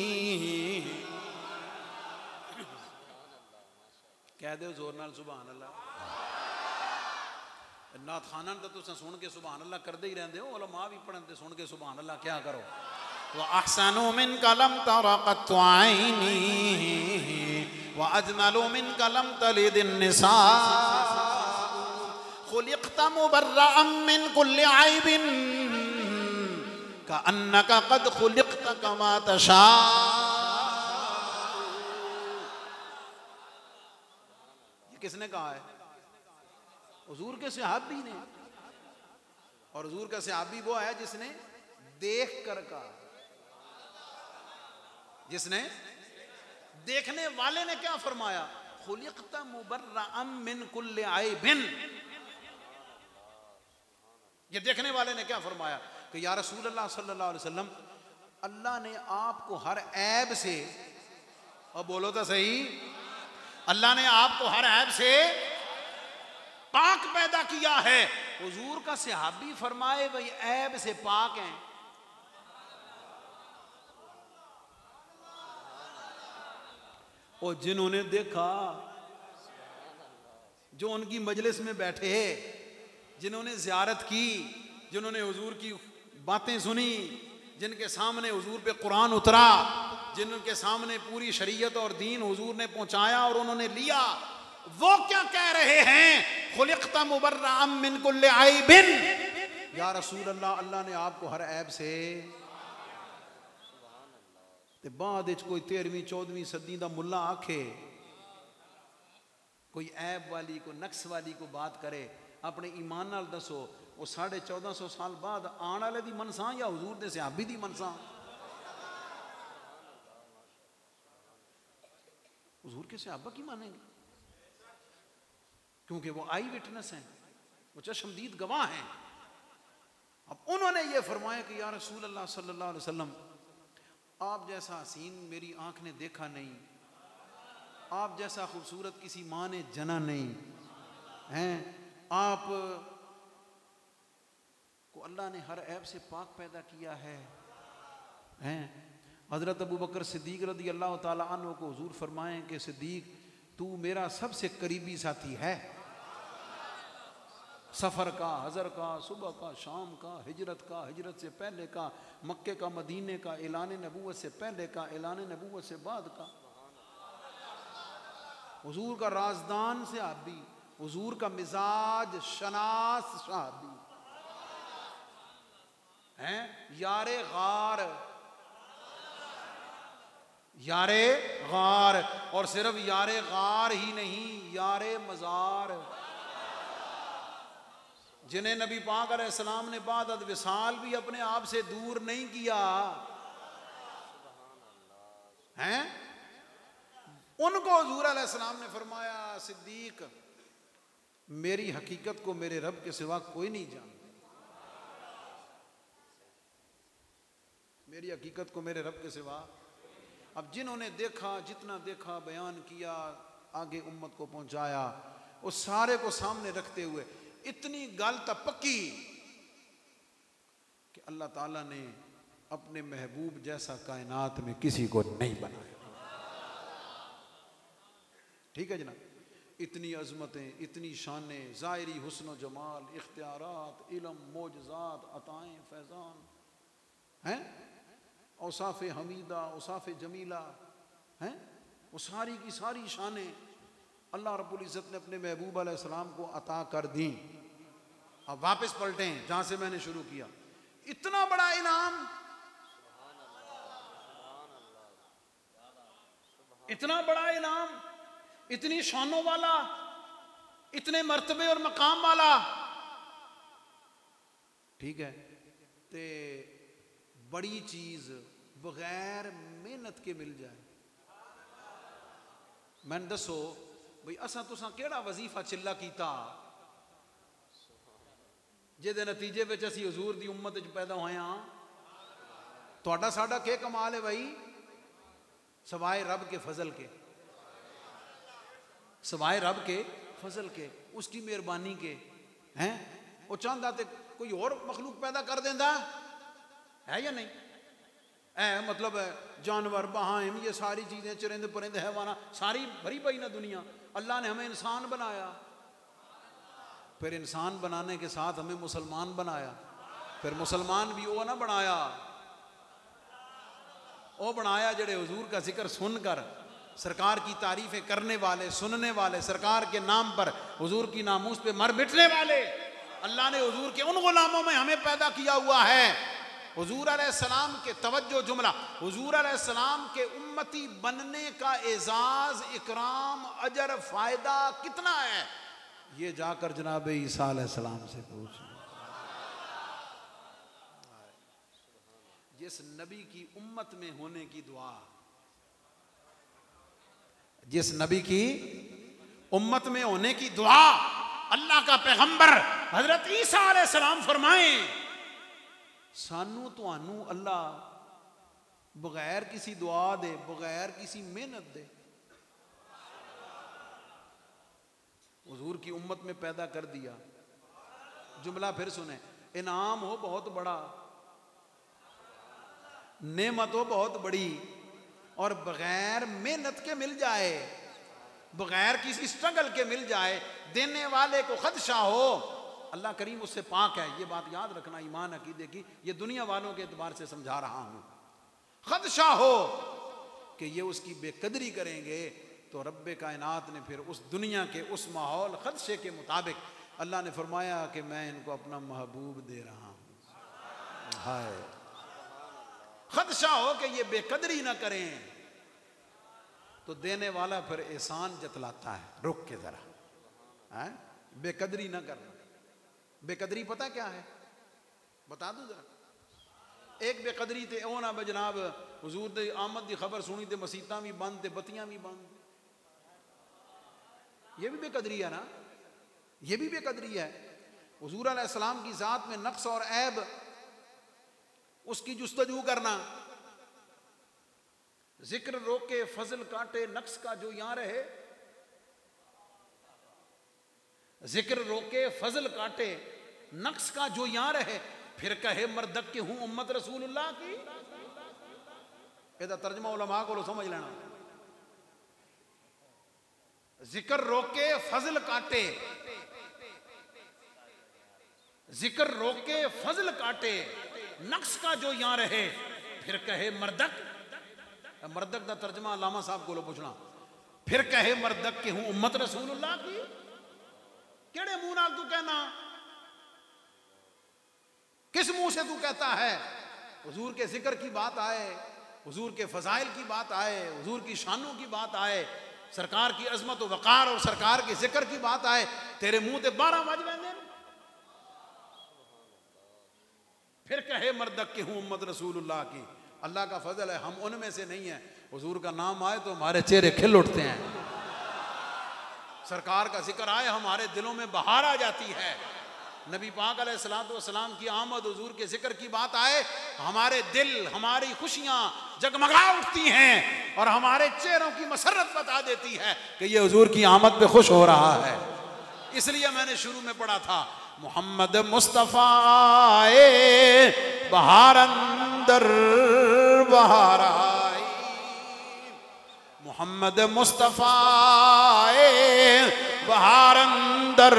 कह दो जोर नाल सुभान अल्लाह। नात खाना तो तुम सुन के सुभान अल्लाह करते ही रहते हो, उलमा भी पढ़न ते सुन के सुभान अल्लाह क्या करो। वह अहसन मिन कलम तरक़त आईनी व अजमलु मिन कलम तलिदिन निसा खुलिक़त मुबर्रअम मिन कुल्लि ऐबिन कअन्नका क़द खुलिक़त कमा तशा। ये किसने कहा है? हुजूर के सहाबी ने। और हुजूर का सहाबी वो है जिसने देख कर कहा। जिसने देखने वाले ने क्या फरमाया, खुलिक़त मुबर्रअम मिन कुल्लि ऐबिन। ये देखने वाले ने क्या फरमाया कि या रसूल अल्लाह सल्लल्लाहु अलैहि वसल्लम, अल्लाह ने आपको हर ऐब से, और बोलो तो सही, अल्लाह ने आपको हर ऐब से पाक पैदा किया है। हुजूर का सहाबी फरमाए भाई ऐब से पाक हैं। और जिन्होंने देखा, जो उनकी मजलिस में बैठे, जिन्होंने ज़ियारत की, जिन्होंने हुजूर की बातें सुनी, जिनके सामने हुजूर पे कुरान उतरा, जिनके सामने पूरी शरीयत और दीन हुजूर ने पहुंचाया और उन्होंने लिया, वो क्या कह रहे हैं, खुलिक़त मुबर्रअम मिन कुल्लि ऐबिन, या रसूल अल्लाह, अल्लाह ने आपको हर ऐब से। ते बाद कोई 13वीं 14वीं सदी का मुल्ला आखे, कोई ऐब वाली, कोई नक्स वाली को बात करे, अपने ईमान नाल दसो, वो 1450 साल बाद आने वाले दी मनसा या हुजूर दे सहाबी दी मनसा? हुजूर के सहाबा की मानेंगे, क्योंकि वो आई विटनेस हैं, वो चश्मदीद गवाह हैं। अब उन्होंने ये फरमाया कि या रसूल अल्लाह सल्लल्लाहु अलैहि वसल्लम, आप जैसा हसीन मेरी आंख ने देखा नहीं, आप जैसा खूबसूरत किसी माँ ने जना नहीं हैं, आप को अल्लाह ने हर ऐब से पाक पैदा किया है हैं। हज़रत अबू बकर सिद्दीक रज़ी अल्लाह ताला अन्हु को हुजूर फरमाएं कि सिद्दीक, तू मेरा सबसे करीबी साथी है। सफ़र का, हज़र का, सुबह का, शाम का, हिजरत का, हिजरत से पहले का, मक्के का, मदीने का, ऐलान नबूवत से पहले का, ऐलान नबूवत से बाद का, हुजूर का राजदान सहाबी, हुजूर का मिजाज शनास सहाबी हैं, यारे गार, यारे गार, और सिर्फ यारे गार ही नहीं, यारे मजार, जिन्हें नबी पाक अलैहिस्सलाम ने बाद विसाल भी अपने आप से दूर नहीं किया हैं। उनको हुजूर अलैहिस्सलाम ने फरमाया, सिद्दीक, मेरी हकीकत को मेरे रब के सिवा कोई नहीं जानता, मेरी हकीकत को मेरे रब के सिवा। अब जिन्होंने देखा, जितना देखा, बयान किया, आगे उम्मत को पहुंचाया, उस सारे को सामने रखते हुए इतनी गल तो पक्की कि अल्लाह ताला ने अपने महबूब जैसा कायनात में किसी को नहीं बनाया। ठीक है जनाब, इतनी अजमतें, इतनी शानें, ज़ाहिरी हुस्न जमाल, इख्तियारात, इल्म, मोजज़ात, अताएं, फैज़ान हैं, औसाफ हमीदा, औसाफ जमीला हैं, वो सारी की सारी शानें अल्लाह रब्बुल इज़्ज़त ने अपने महबूब अलैहिस्सलाम को अता कर दी। अब वापस पलटें जहाँ से मैंने शुरू किया। इतना बड़ा इनाम, इतना बड़ा इनाम, इतनी शानों वाला, इतने मर्तबे और मकाम वाला, ठीक है, ते बड़ी चीज बगैर मेहनत के मिल जाए। मैंने दसो भाई असा तुसा केड़ा वजीफा चिल्ला कीता जिहदे नतीजे विच असीं हुजूर दी उम्मत च पैदा होए हां। तुहाडा साडा के कमाल है भाई, सवाए रब के फजल के, सवाए रब के फजल के, उसकी मेहरबानी के हैं। वो चाहता तो कोई और मखलूक पैदा कर देंदा है या नहीं है, मतलब जानवर, बहाइम, ये सारी चीजें, चरिंद परिंद, हैवाना, सारी भरी पई ना दुनिया। अल्लाह ने हमें इंसान बनाया, फिर इंसान बनाने के साथ हमें मुसलमान बनाया, फिर मुसलमान भी वो ना बनाया, वो बनाया जेड़े हुजूर का जिक्र सुनकर, सरकार की तारीफें करने वाले, सुनने वाले, सरकार के नाम पर हुजूर की नामूस पे मर मिटने वाले। अल्लाह ने हुजूर के उन गुलामों में हमें पैदा किया हुआ है। हुजूर अलैहिस्सलाम के तवज्जो जुमला, हुजूर अलैहिस्सलाम के उम्मती बनने का एजाज, इकराम, अजर, फायदा कितना है, ये जाकर जनाब ईसा अलैहिस्सलाम से पूछ। जिस नबी की उम्मत में होने की दुआ, जिस नबी की उम्मत में होने की दुआ अल्लाह का पैगंबर हजरत ईसा अलैहिस्सलाम फरमाएं, सानू तुहानू अल्लाह बगैर किसी दुआ दे, बगैर किसी मेहनत दे हुजूर की उम्मत में पैदा कर दिया। जुमला फिर सुने, इनाम हो बहुत बड़ा, नेमत हो बहुत बड़ी, और बगैर मेहनत के मिल जाए, बगैर किसी स्ट्रगल के मिल जाए, देने वाले को खदशा हो। अल्लाह करीम उससे पाक है, ये बात याद रखना ईमान अकीदे की, ये दुनिया वालों के एतबार से समझा रहा हूं। खदशा हो कि ये उसकी बेकदरी करेंगे तो रब्बे कायनात ने फिर उस दुनिया के उस माहौल खदशे के मुताबिक अल्लाह ने फरमाया कि मैं इनको अपना महबूब दे रहा हूं। हाय, खदशा हो कि ये बेकदरी ना करें तो देने वाला फिर एहसान जतलाता है, रुक के जरा, है बेकदरी ना करना। बेकदरी पता क्या है, बता दूं जरा। एक बेकदरी ते ओ ना जनाब हुजूर दी आमद दी खबर सुनी ते मसीतां भी बंद ते बत्तियां भी बंद, ये भी बेकदरी है ना, ये भी बेकदरी है। हुजूर अलैहिस्सलाम की जात में नक्स और ऐब उसकी जुस्तजू करना, जिक्र रोके फजल काटे नक्स का जो यहां रहे, जिक्र रोके फजल काटे नक्स का जो यहां रहे, फिर कहे मर्दक के हूं उम्मत रसूलुल्लाह की। एदा तर्जमा उलमा को समझ लेना। जिक्र रोके फजल काटे, जिक्र रोके फजल काटे नक्स का जो यहां रहे, फिर कहे मर्दक, मर्दक का तर्जमा अल्लामा साहब को पूछना, फिर कहे मर्दक के हूं उम्मत रसूलुल्लाह की। केड़े मुंह नाल तू कहना, किस मुंह से तू कहता है? हुजूर के जिक्र की बात आए, हुजूर के फजाइल की बात आए, हुजूर की शानों की बात आए, सरकार की अजमत व वकार और सरकार के जिक्र की बात आए, तेरे मुंह ते 12 बज वेंदे। फिर कहे मर्दक के हूं उम्मत रसूलुल्लाह की। अल्लाह का फजल है, हम उनमें से नहीं हैं। हुजूर का नाम आए तो हमारे चेहरे खिल उठते हैं, सरकार का जिक्र आए हमारे दिलों में बहार आ जाती है। नबी पाक अलैहिस्सलाम की आमद, हुजूर के जिक्र की बात आए, हमारे दिल, हमारी खुशियां जगमगा उठती हैं और हमारे चेहरों की मसरत बता देती है कि ये हुजूर की आमद पे खुश हो रहा है। इसलिए मैंने शुरू में पढ़ा था, मोहम्मद मुस्तफ़ा आए बहार अंदर बहार आई, मोहम्मद मुस्तफ़ा आए बहार अंदर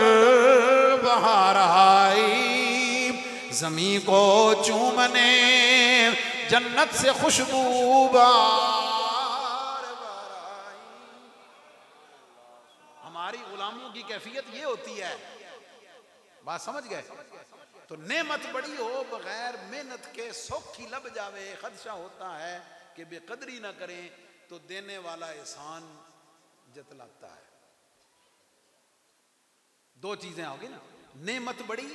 बहार आई, ज़मीं को चूमने जन्नत से खुशबू बार आई। हमारी गुलामों की कैफियत ये होती है, बात समझ गए? तो नेमत बड़ी हो बगैर मेहनत के सौखी लब जावे, खदशा होता है कि बेकदरी ना करें तो देने वाला एहसान जतलाता है। दो चीजें होगी ना, नेमत बड़ी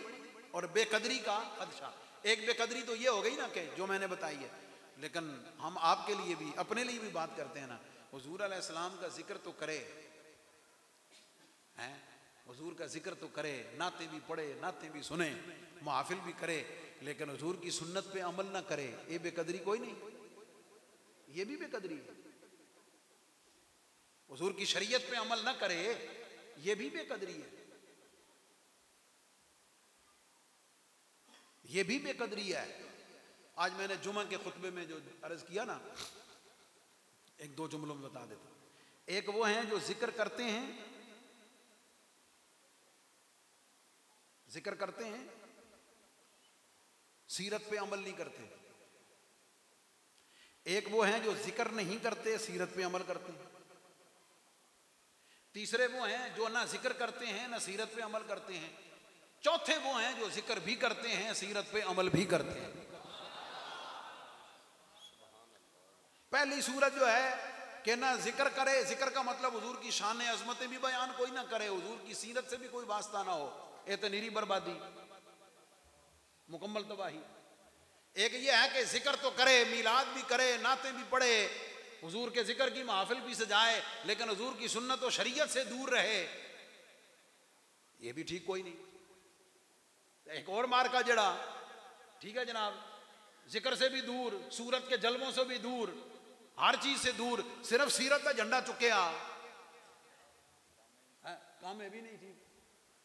और बेकदरी का खदशा। एक बेकदरी तो ये हो गई ना कि जो मैंने बताई है, लेकिन हम आपके लिए भी अपने लिए भी बात करते हैं ना, हुजूर अलैहिस्सलाम का जिक्र तो करे हैं, हुजूर का जिक्र तो करे, नाते भी पढ़े, नाते भी सुने, महफिल भी करे, लेकिन हुजूर की सुन्नत पे अमल ना करे, ये बेकदरी कोई नहीं, ये भी बेकदरी है। हुजूर की शरीयत पे अमल ना करे, ये भी बेकदरी है, ये भी बेकदरी है। आज मैंने जुमा के खुतबे में जो अर्ज किया ना, एक दो जुमलों में बता देता हूं। एक वो हैं जो जिक्र करते हैं, जिक्र करते हैं, सीरत पे अमल नहीं करते। एक वो हैं जो जिक्र नहीं करते, सीरत पे अमल करते हैं। तीसरे वो हैं जो ना जिक्र करते हैं ना सीरत पे अमल करते हैं। चौथे वो हैं जो जिक्र भी करते हैं, सीरत पे अमल भी करते हैं। पहली सूरत जो है कि ना जिक्र करे, जिक्र का मतलब हुजूर की शान अजमतें भी बयान कोई ना करे, हुजूर की सीरत से भी कोई वास्ता ना हो, ये तो निरी बर्बादी, मुकम्मल तबाही। एक ये है कि जिक्र तो करे, मिलाद भी करे, नाते भी पढ़े, हुजूर के जिक्र की महफिल भी सजाए, लेकिन हुजूर की सुन्नत और शरीयत से दूर रहे, ये भी ठीक कोई नहीं। एक और मार का जड़ा, ठीक है जनाब, जिक्र से भी दूर, सूरत के जलवों से भी दूर, हर चीज से दूर, सिर्फ सीरत का झंडा चुके आ, काम है भी नहीं ठीक।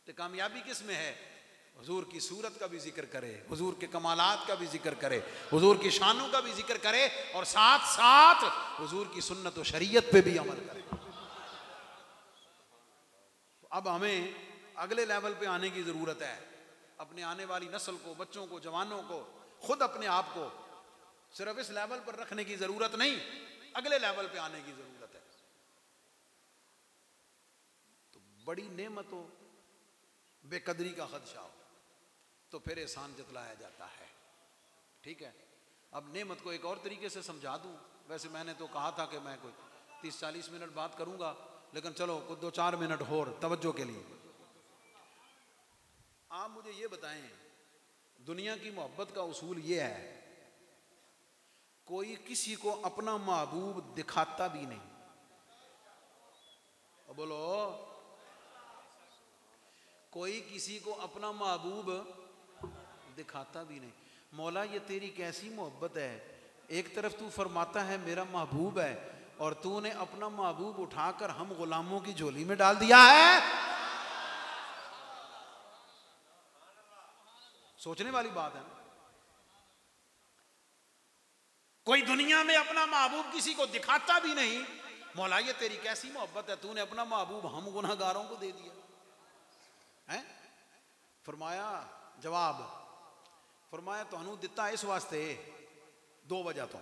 तो कामयाबी किस में है? हुजूर की सूरत का भी जिक्र करे, हुजूर के कमालात का भी जिक्र करे, हुजूर की शानों का भी जिक्र करे, और साथ साथ हुजूर की सुन्नत और शरीयत पे भी अमल करे। अब हमें अगले लेवल पे आने की जरूरत है। अपने आने वाली नस्ल को, बच्चों को, जवानों को, खुद अपने आप को सिर्फ इस लेवल पर रखने की जरूरत नहीं, अगले लेवल पे आने की जरूरत है। तो बड़ी नेमत हो, बेकदरी का खदशा हो, तो फिर एहसान जतलाया जाता है। ठीक है, अब नेमत को एक और तरीके से समझा दूं। वैसे मैंने तो कहा था कि मैं कोई 30-40 मिनट बात करूंगा, लेकिन चलो कुछ 2-4 मिनट और तवज्जो के लिए। आप मुझे ये बताएं, दुनिया की मोहब्बत का उसूल ये है, कोई किसी को अपना महबूब दिखाता भी नहीं। बोलो, कोई किसी को अपना महबूब दिखाता भी नहीं। मौला ये तेरी कैसी मोहब्बत है, एक तरफ तू फरमाता है मेरा महबूब है, और तूने अपना महबूब उठाकर हम गुलामों की झोली में डाल दिया है। सोचने वाली बात है। कोई दुनिया में अपना महबूब किसी को दिखाता भी नहीं। मौला ये तेरी कैसी मोहब्बत है, तूने अपना महबूब हम गुनहगारों को दे दिया है। फरमाया, जवाब फरमाया तुहानू दिता इस वास्ते, दो वजह तो।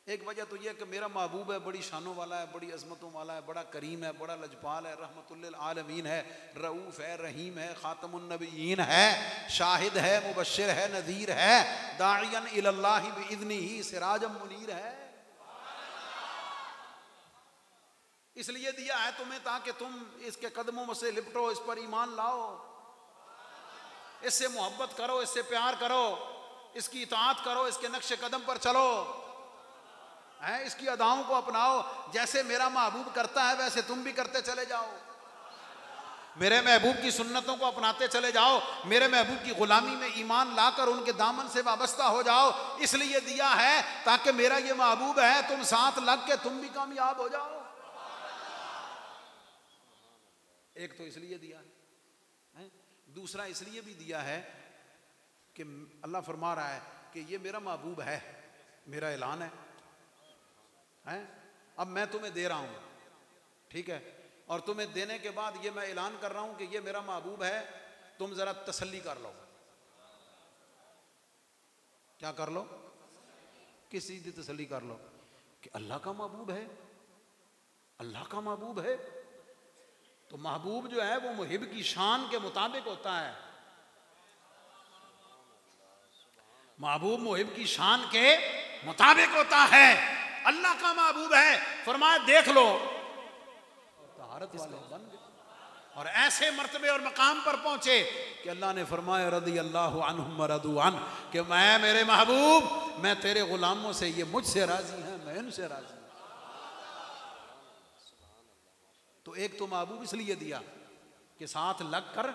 एक वजह तो यह कि मेरा महबूब है, बड़ी शानों वाला है, बड़ी अजमतों वाला है, बड़ा करीम है, बड़ा लजपाल है, रहमतुल्लिल आलमीन है, रऊफ़ है, रहीम है, खातमुन नबिय्यीन है, शाहिद है, मुबश्शिर है, नज़ीर है, दाइयन इलल्लाहि बिइज़्निही, सिराजम मुनीर है। इसलिए दिया है तुम्हें ताकि तुम इसके कदमों में से लिपटो, इस पर ईमान लाओ, इससे मोहब्बत करो, इससे प्यार करो, इसकी इताअत करो, इसके नक्शे कदम पर चलो। है, इसकी अदाओं को अपनाओ, जैसे मेरा महबूब करता है वैसे तुम भी करते चले जाओ, मेरे महबूब की सुन्नतों को अपनाते चले जाओ, मेरे महबूब की गुलामी में ईमान लाकर उनके दामन से वाबस्ता हो जाओ। इसलिए दिया है ताकि मेरा ये महबूब है, तुम साथ लग के तुम भी कामयाब हो जाओ। एक तो इसलिए दिया है, दूसरा इसलिए भी दिया है कि अल्लाह फरमा रहा है कि ये मेरा महबूब है, मेरा ऐलान है? अब मैं तुम्हें दे रहा हूं, ठीक है, और तुम्हें देने के बाद ये मैं ऐलान कर रहा हूं कि ये मेरा महबूब है, तुम जरा तसल्ली कर लो। क्या कर लो? किसी दी तसल्ली कर लो कि अल्लाह का महबूब है, अल्लाह का महबूब है। तो महबूब जो है वो मुहिब की शान के मुताबिक होता है, महबूब मुहिब की शान के मुताबिक होता है। अल्लाह का महबूब है, फरमाया देख लो, तहारत वाले बन गए और ऐसे मर्तबे और मकाम पर पहुंचे कि अल्लाह ने फरमाया रदी अल्लाहु अन्हुम व रदू अन, कि मैं मेरे महबूब, मैं तेरे गुलामों से, ये मुझसे राजी हैं, मैं इनसे राजी हूं। तो एक तो महबूब इसलिए दिया कि साथ लग कर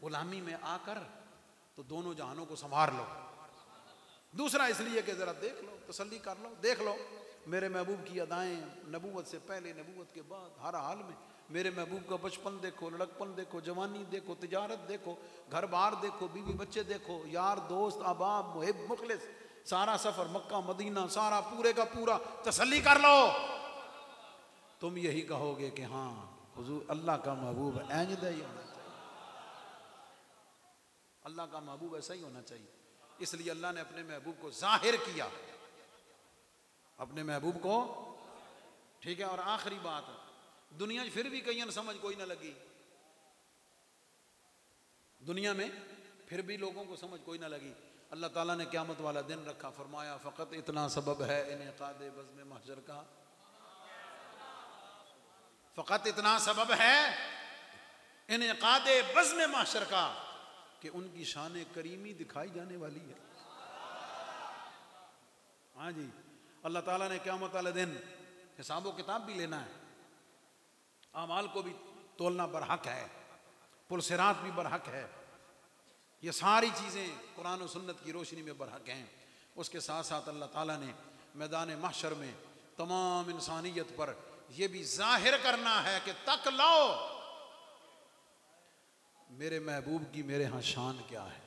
गुलामी में आकर तो दोनों जहानों को संभाल लो। दूसरा इसलिए कि जरा देख लो, तसल्ली कर लो, देख लो मेरे महबूब की अदाएं, नबूवत से पहले, नबूवत के बाद, हर हाल में मेरे महबूब का बचपन देखो, लड़कपन देखो, जवानी देखो, तिजारत देखो, घर बार देखो, बीवी बच्चे देखो, यार दोस्त अहबाब मुहिब मुखलिस, सारा सफर मक्का मदीना सारा पूरे का पूरा तसल्ली कर लो। तुम यही कहोगे कि हाँ हुजूर अल्लाह का महबूब ऐंजदा ही होना चाहिए, अल्लाह का महबूब ऐसा ही होना चाहिए। इसलिए अल्लाह ने अपने महबूब को जाहिर किया, अपने महबूब को, ठीक है। और आखिरी बात, दुनिया फिर भी कहीं समझ कोई ना लगी, दुनिया में फिर भी लोगों को समझ कोई ना लगी। अल्लाह ताला ने क़यामत वाला दिन रखा, फरमाया फ़कत इतना सबब है इनेक़ाद बज़्म महशर का, फ़कत इतना सबब है इनेक़ाद बज़्म महशर का कि उनकी शान करीमी दिखाई जाने वाली है। हाँ जी, अल्लाह ताला ने क़यामत वाले दिन हिसाब व किताब भी लेना है, आमाल को भी तोलना बरहक है, पुलसिरात भी बरहक है, ये सारी चीज़ें कुरान और सुन्नत की रोशनी में बरहक हैं। उसके साथ साथ अल्लाह ताला ने मैदान महशर में तमाम इंसानियत पर यह भी जाहिर करना है कि तक लो मेरे महबूब की मेरे यहाँ शान क्या है,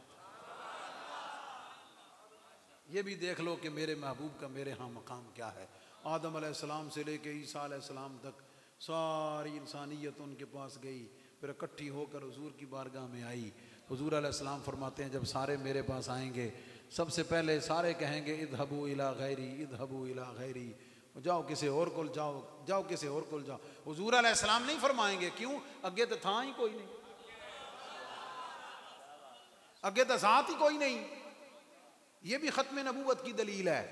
ये भी देख लो कि मेरे महबूब का मेरे यहाँ मकाम क्या है। आदम अलैहिस्सलाम से लेके ईसा अलैहिस्सलाम तक सारी इंसानियत उनके पास गई, फिर इकट्ठी होकर हुजूर की बारगाह में आई। हुजूर अलैहिस्सलाम फरमाते हैं जब सारे मेरे पास आएंगे सबसे पहले सारे कहेंगे इधहबू इला गैरी, इधहबू इला गैरी, जाओ किसी और को जाओ, जाओ किसी और को जाओ। हुजूर अलैहिस्सलाम नहीं फरमाएंगे, क्यों? अगे तो था ही कोई नहीं, अगे तो साथ ही कोई नहीं। ये भी खत्म नबूवत की दलील है,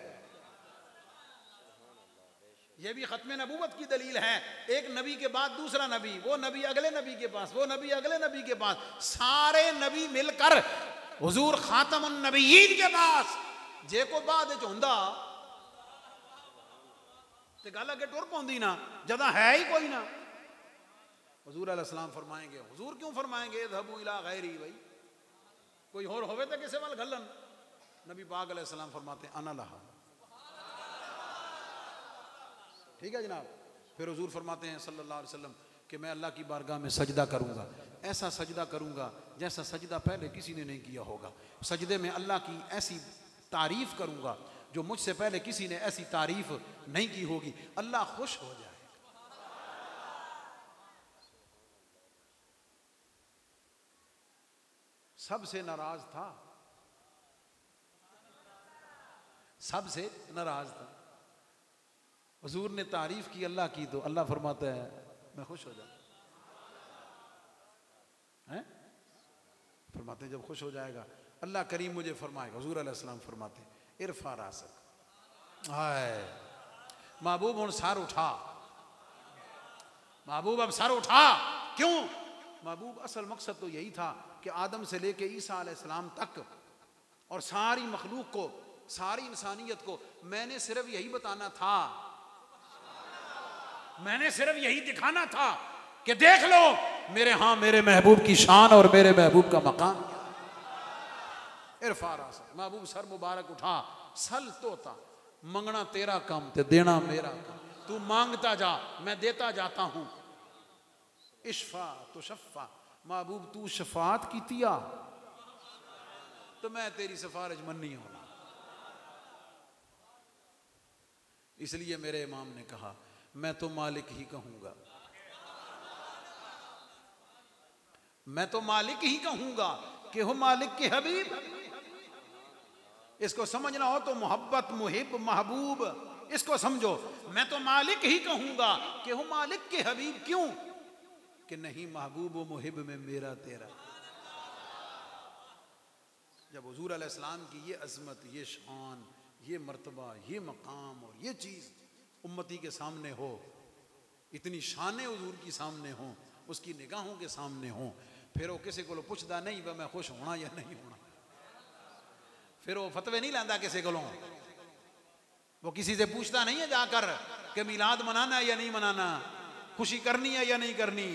ये भी खत्म नबूवत की दलील है। एक नबी के बाद दूसरा नबी, वो नबी अगले नबी के पास, वो नबी अगले नबी के पास, सारे नबी मिलकर हुजूर खातमुन नबीयीन के पास जे को बाद हुंदा ते गल अगे टुर पौंदी ना, जदा है ही कोई ना। हुजूर अलैहिस्सलाम फरमाएंगे, हुजूर क्यों फरमाएंगे इधहबू इला गैरी, भाई कोई और होवे तो किसे वाल गलन। नबी पाक अलैहिस्सलाम फरमाते अना लहा, ठीक है जनाब। फिर हुजूर फरमाते हैं सल्लल्लाहु अलैहि वसल्लम कि मैं अल्लाह की बारगाह में सजदा करूंगा, ऐसा सजदा करूंगा जैसा सजदा पहले किसी ने नहीं किया होगा। सजदे में अल्लाह की ऐसी तारीफ करूंगा जो मुझसे पहले किसी ने ऐसी तारीफ नहीं की होगी, अल्लाह खुश हो जाए। सबसे नाराज था, सबसे नाराज था। हुजूर ने तारीफ की अल्लाह की तो अल्लाह फरमाता है मैं खुश हो जाता है, फरमाते हैं जब खुश हो जाएगा अल्लाह करीम मुझे फरमाएगा। हुजूर अलैहिस्सलाम फरमाते हैं इरफा रासक, हाय महबूब हुन सर उठा, महबूब अब सर उठा। क्यों? महबूब असल मकसद तो यही था कि आदम से लेके ईसा अलैहिस्सलाम तक और सारी मखलूक को सारी इंसानियत को। मैंने सिर्फ यही बताना था, मैंने सिर्फ यही दिखाना था कि देख लो मेरे हाँ मेरे महबूब की शान और मेरे महबूब का मकाम क्या है। इरफा रास, महबूब सर मुबारक उठा, सल तोता, मंगना तेरा काम ते देना मेरा काम, तू मांगता जा मैं देता जाता हूं। इशफा तो शफा, महबूब तू शफात कीतिया तो मैं तेरी सिफारिश मन्नी होना। इसलिए मेरे इमाम ने कहा मैं तो मालिक ही कहूंगा, मैं तो मालिक ही कहूंगा कि हो मालिक के हबीब। इसको समझना हो तो मोहब्बत मुहिब महबूब, इसको समझो। मैं तो मालिक ही कहूंगा कि हो मालिक के हबीब। क्यों कि नहीं महबूब व मुहिब में मेरा तेरा। जब हुजूर अलैहिस्सलाम की ये अजमत, ये शान, ये मर्तबा, ये मकाम और ये चीज़ उम्मती के सामने हो, इतनी शानें हुजूर की सामने हो, उसकी निगाहों के सामने हो, फिर वो किसी को पुछदा नहीं वह मैं खुश होना या नहीं होना, फिर वो फतवे नहीं लाता किसी को, वो किसी से पूछता नहीं है जाकर कि मिलाद मनाना है या नहीं मनाना, खुशी करनी है या नहीं करनी।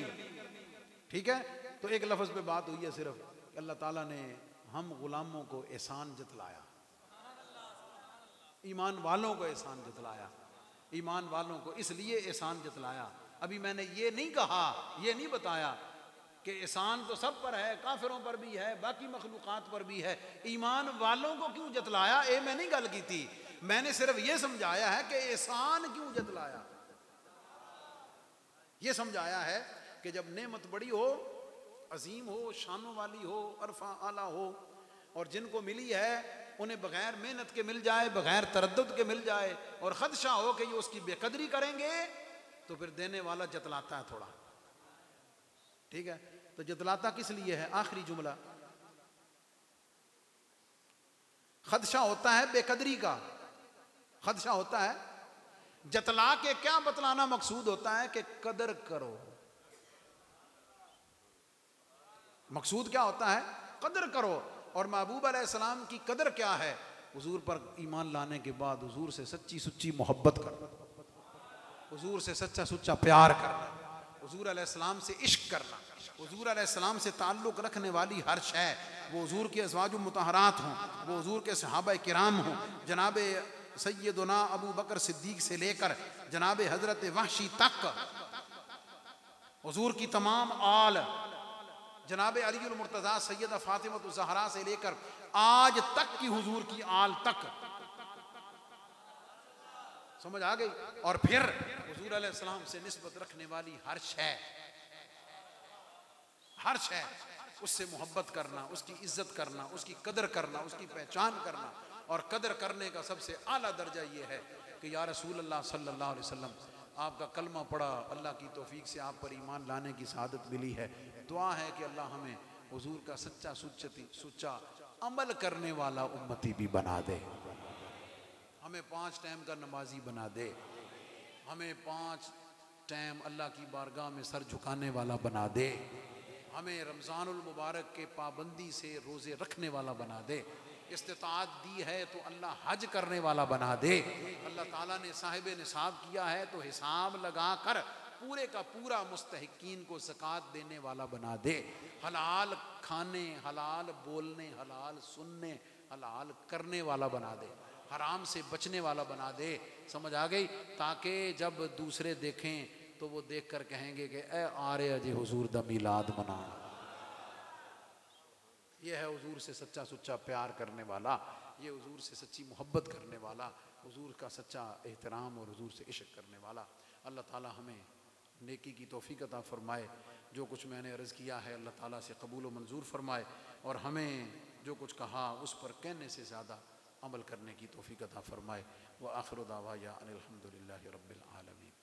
ठीक है, तो एक लफ्ज़ पे बात हुई है सिर्फ, अल्लाह ताला ने हम गुलामों को एहसान जतलाया, ईमान वालों को एहसान जतलाया, ईमान वालों को इसलिए एहसान जतलाया। अभी मैंने ये नहीं कहा, ये नहीं बताया कि एहसान तो सब पर है, काफिरों पर भी है, बाकी मखलूक़ात पर भी है, ईमान वालों को क्यों जतलाया, ये मैं नहीं गल की थी। मैंने सिर्फ ये समझाया है कि एहसान क्यों जतलाया। ये समझाया है कि जब नेमत बड़ी हो, अजीम हो, शानों वाली हो, अरफा आला हो, और जिनको मिली है उन्हें बगैर मेहनत के मिल जाए, बगैर तरद्दुद के मिल जाए, और खदशा हो कि ये उसकी बेकदरी करेंगे, तो फिर देने वाला जतलाता है थोड़ा। ठीक है, तो जतलाता किस लिए है? आखिरी जुमला, खदशा होता है बेकदरी का, खदशा होता है, जतला के क्या बतलाना मकसूद होता है कि कदर करो। मकसूद क्या होता है? कदर करो। और महबूब अलैहिस्सलाम की कदर क्या है? हुजूर पर ईमान लाने के बाद हुजूर से सच्ची सुच्ची मोहब्बत करना, हुजूर से सच्चा सुच्चा प्यार करना, हुजूर अलैहिस्सलाम से इश्क करना, हुजूर अलैहिस्सलाम से ताल्लुक़ रखने वाली हर शय, वो हुजूर के अज़वाजुल मुतहरात हों, वो हुजूर के सहाबा किराम हों, जनाबे सैयदना अबू बकर सिद्दीक से लेकर जनाबे हज़रत वहशी तक, हुजूर की तमाम आल, जनाबे अलीउल मुर्तज़ा सैयदा फ़ातिमा ज़हरा से लेकर आज तक की हुजूर की आल तक, समझ आ गई। और फिर हुजूर अलैहिस्सलाम से निस्बत रखने वाली हर शय, हर शय, उससे मोहब्बत करना, उसकी इज्जत करना, उसकी कदर करना, उसकी पहचान करना। और कदर करने का सबसे आला दर्जा ये है कि या रसूल अल्लाह सल्लल्लाहु अलैहि वसल्लम, आपका कलमा पढ़ा, अल्लाह की तौफीक से आप पर ईमान लाने की सआदत मिली है। दुआ है कि अल्लाह हमें हुजूर का सच्चा सुच्चा अमल करने वाला उम्मती भी बना दे, हमें 5 टाइम का नमाजी बना दे, हमें 5 टाइम अल्लाह की बारगाह में सर झुकाने वाला बना दे, हमें रमज़ानुल मुबारक के पाबंदी से रोज़े रखने वाला बना दे, इस्तिताअत दी है तो अल्लाह हज करने वाला बना दे। अल्लाह ताला ने साहिब निसाब किया है तो हिसाब लगा कर पूरे का पूरा मुस्तहिकीन को ज़कात देने वाला बना दे। हलाल खाने, हलाल बोलने, हलाल सुनने, हलाल करने वाला बना दे, हराम से बचने वाला बना दे। समझ आ गई? ताकि जब दूसरे देखें तो वो देख कर कहेंगे कि ए आ रहे अजी हुजूर दा मिलाद मना। ये है हुजूर से सच्चा सुच्चा प्यार करने वाला, ये हुजूर से सच्ची मोहब्बत करने वाला, हुजूर का सच्चा एहतराम और हुजूर से इश्क करने वाला। अल्लाह ताला हमें नेकी की तौफीक अता फ़रमाए। जो कुछ मैंने अर्ज़ किया है अल्लाह ताला से कबूल व मंजूर फ़रमाए, और हमें जो कुछ कहा उस पर कहने से ज़्यादा अमल करने की तौफीक अता फ़रमाए। व आखिर दावा या अनिल हम्दुलिल्लाहि रब्बिल आलमीन।